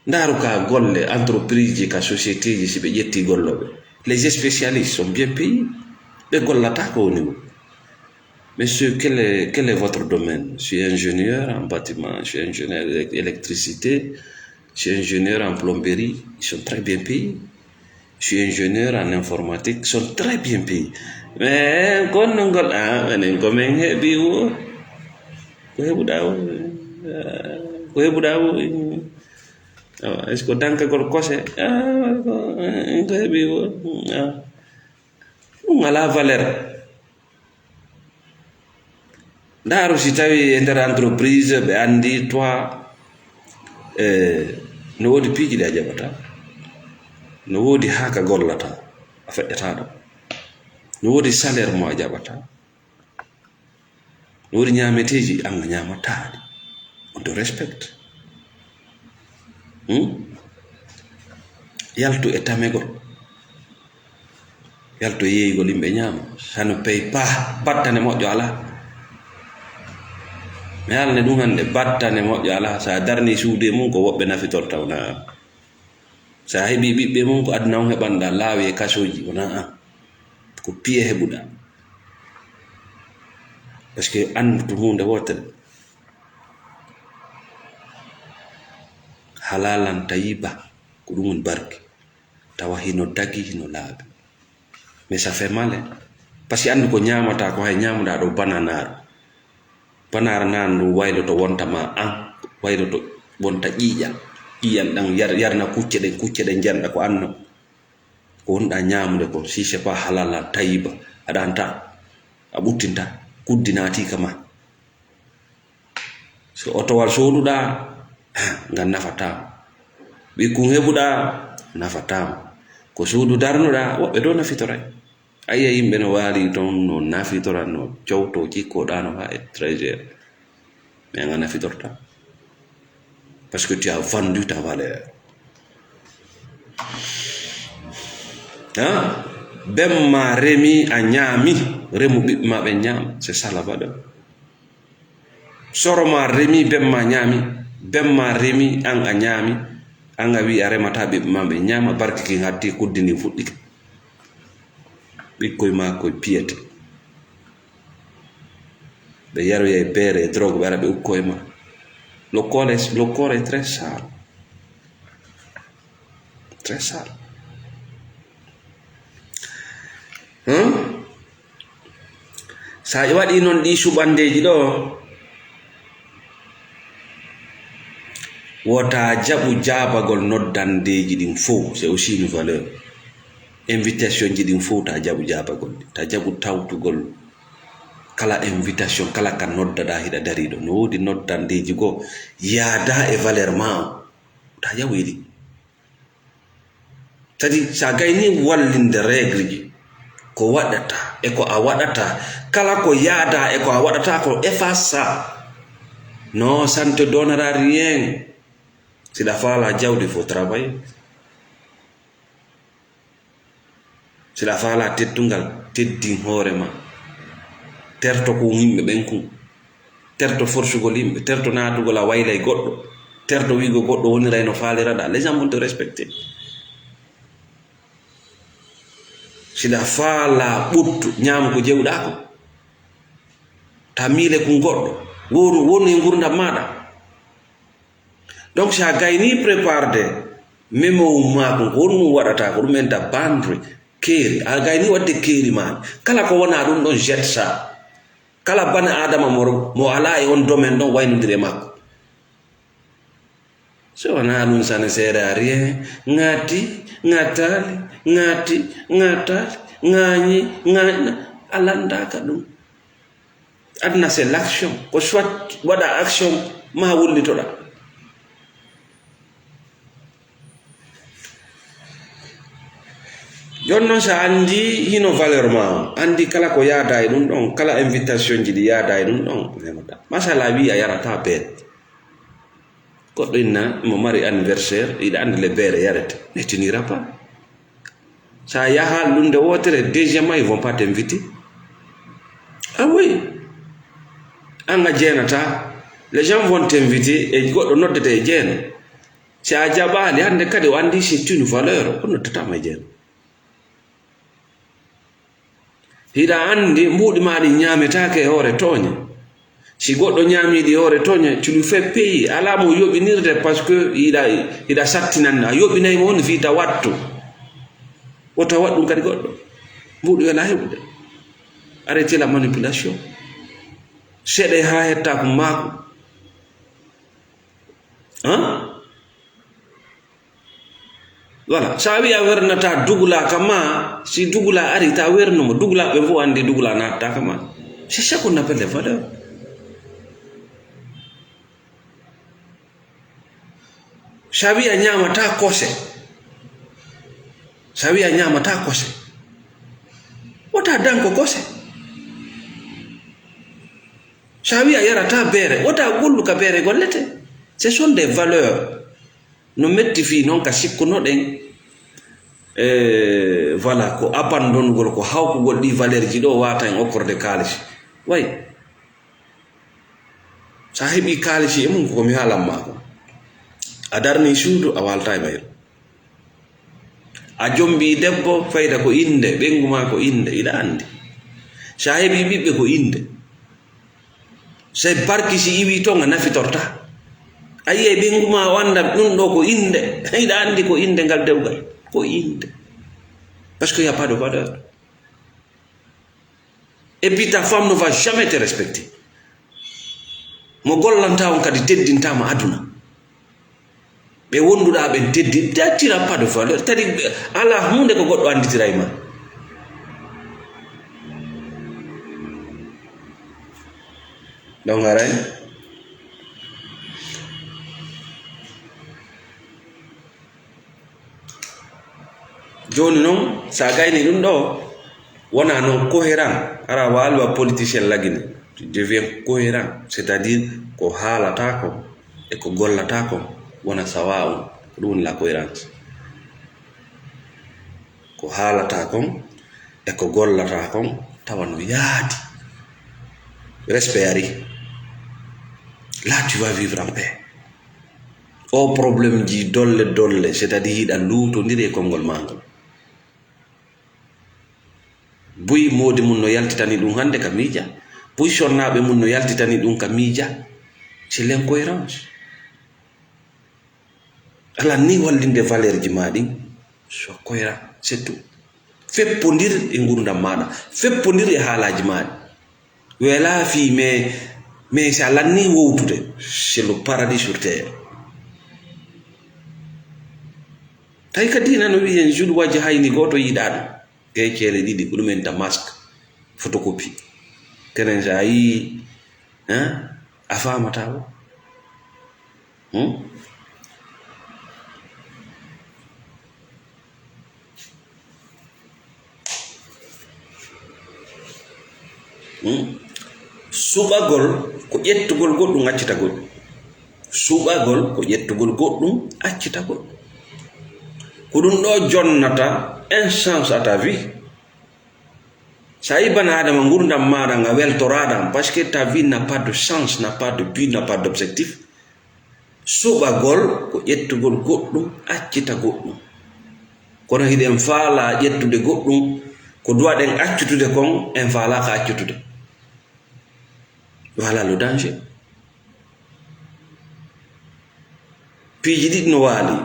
Ndaru ka golle entreprise ji ka société ji si ɓe ƴetti golloɓe les spécialistes sont bien payés ɓe gollata ko woni wo. Monsieur, quel est votre domaine? Je suis ingénieur en bâtiment, je suis ingénieur d'électricité, je suis ingénieur en plomberie, ils sont très bien payés. Je suis ingénieur en informatique, ils sont très bien payés. Mais quand on a un commun, est-ce que dans quelque chose, ngala valeur ndaru si tawi ender entreprise be andi toi no wodi piiji de jabata no wodi haka gollata a feƴƴata ɗo no wodi salaire mo a jaɓata no wodi ñameteji an a ñamataɗi on to respect yaltu e tamegol yaltu e yeeygol yimɓe ñaama hano pay pa battane moƴƴo ala mi alne ɗum hande battane moƴƴo ala sa darni suude mum ko woɓɓe nafitorta wona an sa heɓi ɓiɓɓe mum ko aduna on heɓanɗa laawi e kasoji wona an ko piye heɓuɗa par ce que andu hunde wotere halalan tayiba ko ɗum woni barke tawa hino dagi hino laaɓi mais ça fait mal par ce que andu ko ñamata ko hay ñamuɗa ɗo banar nan ɗum wayloto wontama an wayloto wonta ƴiƴan ɗan yarna kucce ɗen janɗa ko anno ko wonɗa ñamude ko si c'est pas halala tayiba aɗa anta a ɓuttinta kuddinati kama so otowal soduɗa ngam nafatama ɓikkun heɓuɗa nafatama ko suudu darnuɗa woɓɓe do nafitoray ayya yimɓe no waali ton no nafitora no cowto cikkoɗa no ha e trésor mais nga nafitorta parce que tu as vendu ta valeur bemma remi a ñaami remu ɓiɓɓe ma ɓe ñaama c'est ça la valeur soroma remi bemma ñaami bemma remi an a ñaami an a wi a remata ɓiɓɓe ma ɓe ñaama barke kin hatti kuddini fuɗɗike ɓikkoye ma koye piyete ɓe yaroya e beere e drogue ɓe ara ɓe ukkoye ma le corps est très sale très sale sa waɗi noon ɗi suɓandeji ɗo wota jaɓu jabagol noddandeji ɗin fof c'est aussi une valeur invitation ji ɗin fof ta jaɓu jabagol ta jaɓu tawtugol kala invitation kala ka noddaɗa hiɗa dariɗo no wodi noddandeji goo yaada e valeur ma o ta jaɓu yiɗi tadi sa gayni wallinde règle ji ko waɗata e ko a waɗata kala ko yaada e ko a waɗata ko efface ça non ça ne te donnera rien si la fala jawdi il faut travailler si la fala teddungal teddin hoorema terto ko yimɓe ɓen kum terto forcugol yimɓe terto natugol a waylay goɗɗo terto wigo goɗɗo woniray no faliraɗa les gens vont te respecter sila faala ɓuttu ñaama ko jewɗa ko ta miile kum goɗɗo wonu e gurdam maɗa donc sa gayni préparde mémoum ma ɗum ko wonmum waɗata ko ɗumen da bandre keeri a gayni wadde keeri ma kala ko wona ɗum ɗon jet sa kala bana adama mo ala e on domaine ɗon waynodiri e makko so wona ɗum ça ne sert à rien ŋatti ŋattali ŋatti ŋattali ŋañi ŋañna a landaka ɗum aduna c'est l'action ko soit waɗa action ma wullitoɗa jonnon sa andi hino valeur ma andi kala ko yaada e ɗum ɗon kala invitation ji ɗi yaada e ɗum ɗon masala wi a yarata beere goɗɗo inna mo mari anniversaire iɗa andi le beere yarete ne tenira pas sa yaha lunde wotere deuxièmement ils vont pas t'inviter ah oui an a jeenata les gens vont t'inviter e goɗɗo noddete e jeeno si a jaɓali hande kadi o andi c'est une valeur o noddatama e jeeno hiɗa andi mbuɗi maɗi ñametake e hoore tooña si goɗɗo ñamiɗi e hoore tooña tu lui fais payer ala mo yoɓinirde par ce que hiɗa sattinande a yoɓinaymo on wiita wattu wota waɗ ɗum kadi goɗɗo mbuɗi wela heɓude arrêté la manipulation seeɗa ha hetta ko maako voilà sa wi a wernata dugula kama si dugula ari ta wernumo dugula be fo andi dugula natta kama c'est ça qu'on appelle les valeurs. Sa wi a ñamata kose sa wi a ñamata kose wota danko kose sa wi a yarata bere wota gollu ka bere gollete. Ce sont des valeurs no metti fi non ka sikkuno den voilà ko abandongol ko hawkugol ɗi valeur ji ɗo wata en okkorde kaalisi way sa heɓi kaalisi e mum komi haalanma ko a darni suudu a walta e mayru a jombi debbo fayda ko inde ɓenguma ko inde iɗa andi sa heɓi ɓiɓɓe ko inde so barki si iwi ton a nafitorta a yi'e ɓenguma wanda ɗum ɗo ko inde iɗa andi ko inde ngal dewgal ko inde parce qu'il n'y a pas de valeur. Et puis ta femme ne va jamais te respecter. Mo gollanta on kadi teddintama aduna ɓe wonduɗa ɓe teddi t'attira pas de valeur tadi ala hunde ko goɗɗo anditira e ma. Donc aray joni non sa gayni ɗum ɗo wona non cohérent ara walwa politicien lagine tu deviens cohérent c'est-à-dire ko haalata ko e ko gollata ko wona sawa on ko ɗum woni la cohérence ko haalata kon e ko gollata kon tawa no yaadi respect ari là tu vas vivre en paix. O problème ji dolle dolle c'est-à-dire yiɗa luutodiri e konngol mangol buy modi mun no yaltitani ɗum hande ka miija buy sonnaɓe mun no yaltitani ɗum ka miija c'est l'incohérence. ala ni wallinde valeur ji ma ɗin so cohérent c'est tout feppodir e gurdam maɗa feppodir e haalaji maɗi wela fi mais sa lanni wowtude c'est le paradis sur terre. Tay ka dina no wiyen juɗ wajja hayni goto yiɗa ɗum ke ceele ɗiɗi ko ɗumen damasque photocopie kenen sa yi a famata o suɓagol ko ƴettugol goɗɗum accitagol suɓagol ko ƴettugol goɗɗum accitagol ko ɗum ɗo jonnata un sens à ta vie. Ça y bana adama gurdam maɗa nga weltoraɗam parce que ta vie n'a pas de sens, n'a pas de but, n'a pas d'objectif. Suɓagol ko ƴettugol goɗɗum accita goɗɗum kono hiɗen faala ƴettude goɗɗum ko duwaɗen accutude kon en faala ka accutude. Voilà le danger. Piiji ɗiɗi no waali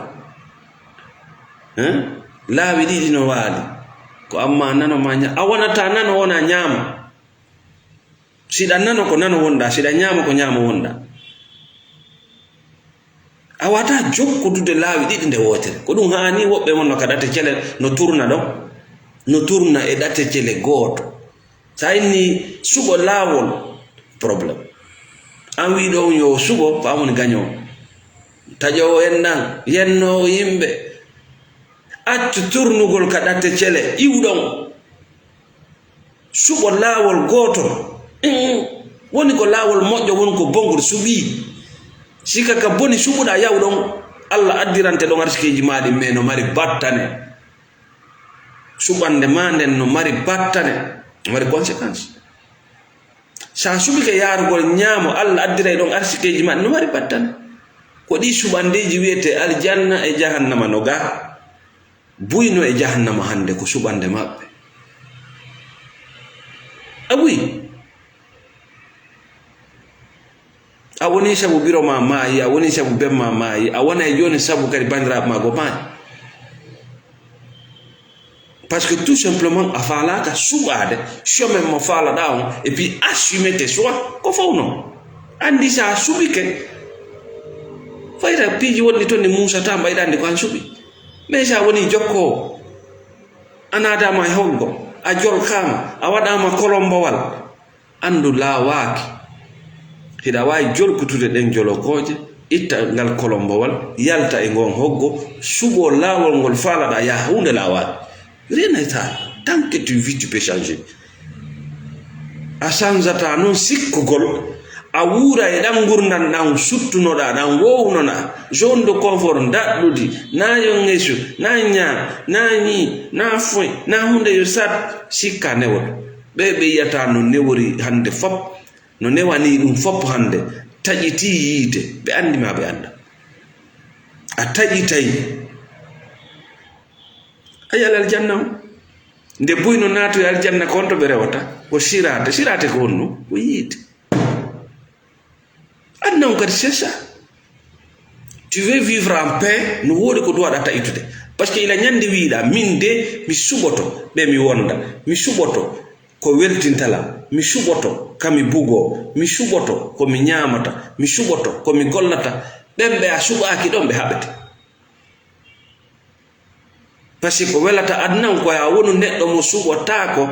laawi ɗiɗi no waali ko amma nano ma a wonata nano wona ñaama siɗa nano ko nano wonda siɗa ñaama ko ñaama wonda a wata jokkudude laawi ɗiɗi nde wotere ko ɗum haani woɓɓe mon no ka ɗate cele no turna ɗon no turna e ɗate cele gooto sa inni suɓo laawol probléme an wi ɗo yo suɓo famoni gañoo taƴowo en ɗan yennowo yimɓe accu turnugol ka ɗatte cele iwɗon suɓo laawol gootol woni ko laawol moƴƴo woni ko bongol suɓii sika ka boni suɓuɗa yawɗon allah addirante ɗon arsikeji maɗi mais no mari battane suɓande ma nden no mari battane no mari conséquence sa suɓike yarugol ñaamo allah addiray ɗon arsikeji maɗi no mari battane ko ɗi suɓandeji wiyete aljanna e jahannama no ga buyno e jahannama hande ko suɓande maɓɓe a buyi a woni sabu biro ma maayi a woni sabu bemma maayi a wona e joni sabu kadi bandiraɓe ma go maayi parce que tout simplement a faalaka suɓade chemin mo faalaɗa on et puis assumer tes choix ko fawno andi sa suɓike fayta piiji wonɗi toon ne musata mbayɗa andi ko han suɓi mais sa woni jokko anadama e hoggo a jolkama a waɗama kolombowal andu lawaki hiɗa wawi jolkutude ɗen jolokoje itta ngal kolombowal yalta e ngon hoggo suɓo lawol ngol falaɗa yaha hunde lawaki rien n'est ça tant que tu vis tu peux changer a changeata noon sikkugol a wuura e ɗan gurdan ɗan suttunoɗa ɗan wownona zone de confort daɗɗudi na yongesu na ña na ñi na foy na hunde yo sat sikka newol ɓe ɓe yiyata no newori hande fop no newani ɗum fop hande taƴiti yiide ɓe andima ɓe anda a taƴitayi a yal aljanna o nde buyno naatu e aljanna ko onto ɓe rewata ko sirate ko wonno ko yiide adna on kadi c'est ça tu veux vivre en paix no woodi ko duwaɗa taƴitude par ce que ila ñande wiiɗa min de mi suɓoto ɓe mi wonda mi suɓoto ko weltintala mi suɓoto kami bugo mi suɓoto komi ñamata mi suɓoto komi gollata ɓen ɓe a suɓaki ɗon ɓe haɓete par ce que ko welata adnan ko a wonu neɗɗo mo suɓotako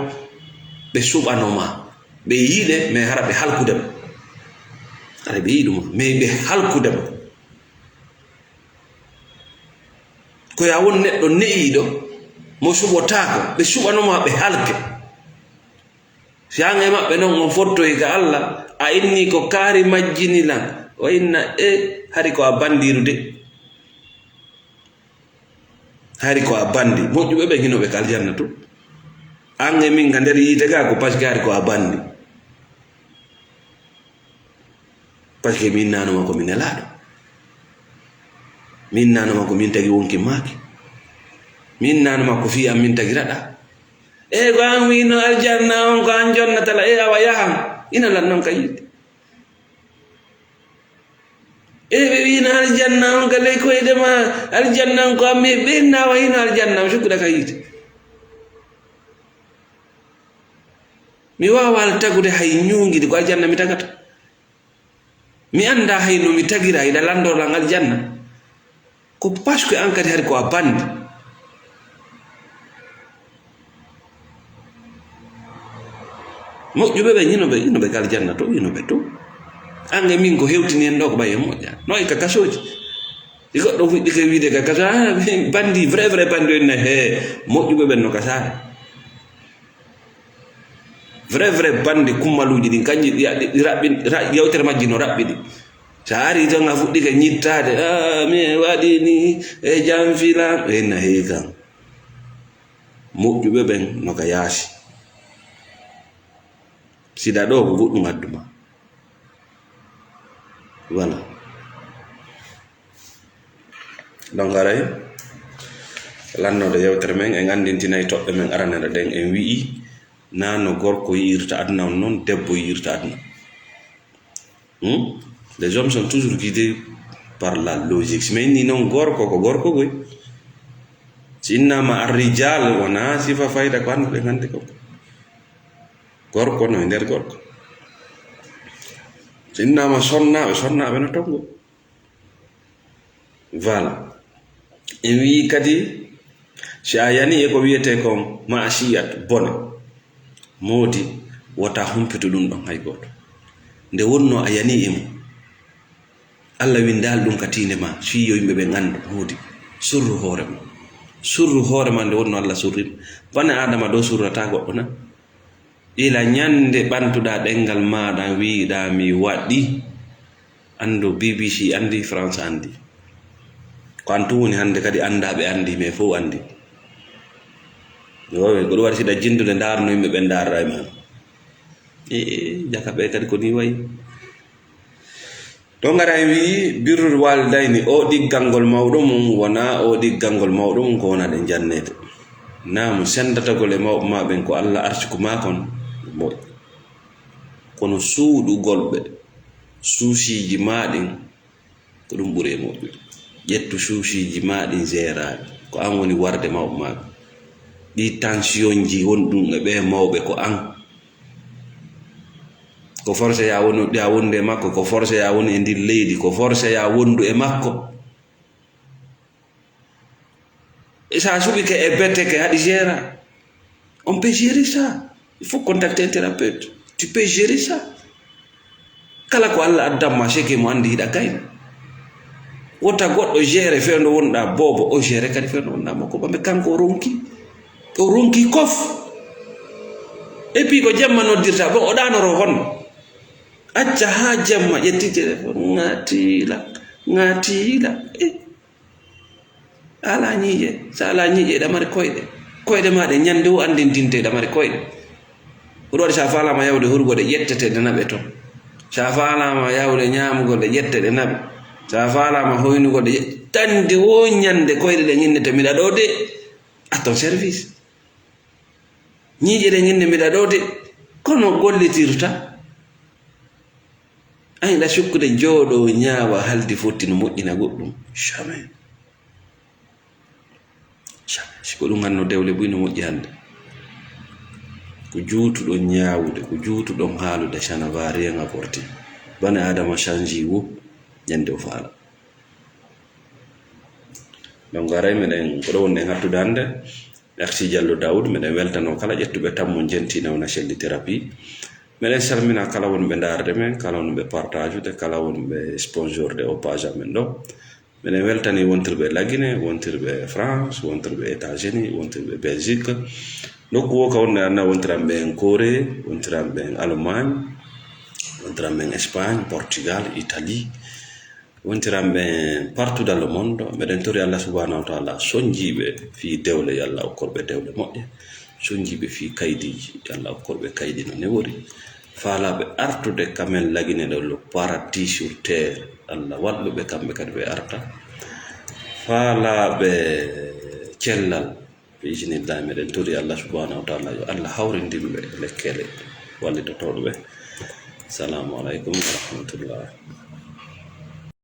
ɓe suɓanoma ɓe yiiɗe mais hara ɓe halkudema ara ɓe yiɗuma mais ɓe halkudema koya won neɗɗo ne'iɗo mo suɓotako ɓe suɓanoma ɓe halke siyange maɓɓe noon on fottoyi ga Allah a inni ko kaari majjinilan o inna hari ko a bandiru de hari ko a bandi moƴƴuɓe ɓe hinoɓe ka aljanna to an e min ga nder yiite ga ko par ce que hari ko a bandi par ce que min nanoma ko min elaɗo min nanoma ko min tagi wonki maaki min nanoma ko fi am min tagi raɗa ko an wino aljanna on ko an jonnatala awa yahan ina lan noon ka yiide ɓe wino aljanna on ka ley koydema aljanna on ko amme ɓennawa hino aljanna o sukkuɗa ka yiide mi wawal tagude hay ñuguide ko aljanna mi tagata mi anda hayno mi tagira ida landolan aljanna ko parce que an kadi hari ko a bandi moƴƴuɓe ɓe yinoɓe ka aljanna to yinoɓe to an e min ko hewtini en ɗo ko ɓaye moƴƴa no e ka kasoji ɗi goɗɗo fuɗɗi ke wiide ka kaso bandi vrai bandi enne he moƴƴuɓe ɓen no ka saare vrai bandi kummaluji ɗin kanji raɓɓi yewtere majji no raɓɓi ɗi sa ari tan a fuɗɗi ke ñittade mi waɗi ni e jam filan enna he kam moƴƴuɓe ɓen no ka yaasi sida ɗo ko goɗɗum adduma voilà donc aray lannode yewtere men en andintinayi toɓɓe men aranere ɗen en wi'i na no gorko yirta aduna on noon debbo yirta aduna les hommes sont toujours guidés par la logique si min ni noon gorko ko gorko goy si innama arrijal wona sifa fayda ko anduɓe gandi ko gorko no e nder gorko so innama sonnaɓe no tongo voilà en wi kadi si a yani e ko wiyete kon maasiyat bone moodi wota humpito ɗum ɗon hay goto nde wonno a yani e mum Allah windal ɗum ka tinde ma fiyo yimɓe ɓe gandu moodi surru hoore ma nde wonno Allah surrima bane adama ɗo surrata goɗɗo na ila ñande ɓantuɗa ɗengal maɗa wiiɗa mi waɗi andu BBC andi France andi ko an tun woni hande kadi andaɓe andi mais fof andi yowe goɗo waɗi siɗa jindude darno yimɓe ɓe darra e ma jaka ɓe kadi ko ni wayi to gara wi birrul walidayni o ɗiggal ngol mawɗo mum wona o ɗiggal ngol mawɗo mum ko wona ɗe jannede nam sendatagol e mawɓe maɓen ko Allah arci ko makon moƴƴi kono suuɗugol ɓe suusiji maɗin ko ɗum ɓuuri e moƴƴude ƴettu suusiji maɗin gérade ko an woni warde mawɓe maɓe ɗi tension ji wonɗum e ɓe mawɓe ko an ko forcé ya wonde e makko ko forcé ya woni e ndir leydi ko forcé ya wondu e makko ça subi ke e bette ke hadi gera. On peut gérer ça. Il faut contacter un thérapeute. Tu peux gérer ça. Kala ko Allah addamma sheke mo andi hida kayna. Wota goddo gere fendo wonda bobo o gere kadi fendo wonda mako bambe kanko o ronki kof. Et puis ko jamma no dirta bo o danoro hon. Acca ha jamma yetti téléphone ngatila ala nyije sala nyije da mari koyde maade nyande o andintinte da mari koyde odo sa fala ma yawde hurgode yettete de nabe ton sa fala ma yawde nyamugode yettede nabe sa fala ma hoynugode tande o nyande koyde de nginnete mi da do de à ton service nyije de nginne mi da do de kono gollitirta ay la shukkude jodo nyaawa haldi fotti no moddina goddum jamais siko ɗum hanno dewle buyno moƴƴi hande ko juutuɗo ñaawude ko juutuɗo haalude ça ne va rien apporter bane adama change wo ñande o faala donc aray meɗen ko ɗo wonde hattude hande merci Diallo Daoud meɗen weltano kala ƴettuɓe tammo jentina wona celli thérapie meɗen salmina kala wonɓe darde men kala wonɓe partage ude kala wonɓe sponsor de o page amen ɗo meɗen weltani wontirɓe Laguine wontirɓe France wontirɓe États-Unis wontirɓe Belgique nokku wo ka wonde anna wontiran ɓen Corée wontiran ɓen Allemagne wontiran ɓen Espagne Portugal Italie wontiran ɓen partout dans le monde meɗen tori Allah subhanahu wa ta'ala sonjiɓe fi dewle yalla okkorɓe dewle moƴƴe sonjiɓe fi kaydiji yalla okkorɓe kaydi no newori faalaɓe artude kamen Laguine ɗo le paradis sur terre Allah walluɓe kamɓe kadi ɓe arta faalaɓe cellal bismillah meɗen tori Allah subhanahu wa ta'ala yo Allah hawrindimɓe lekkele wallitotoɗo ɓe. Assalamu alaikum wa rahmatullah.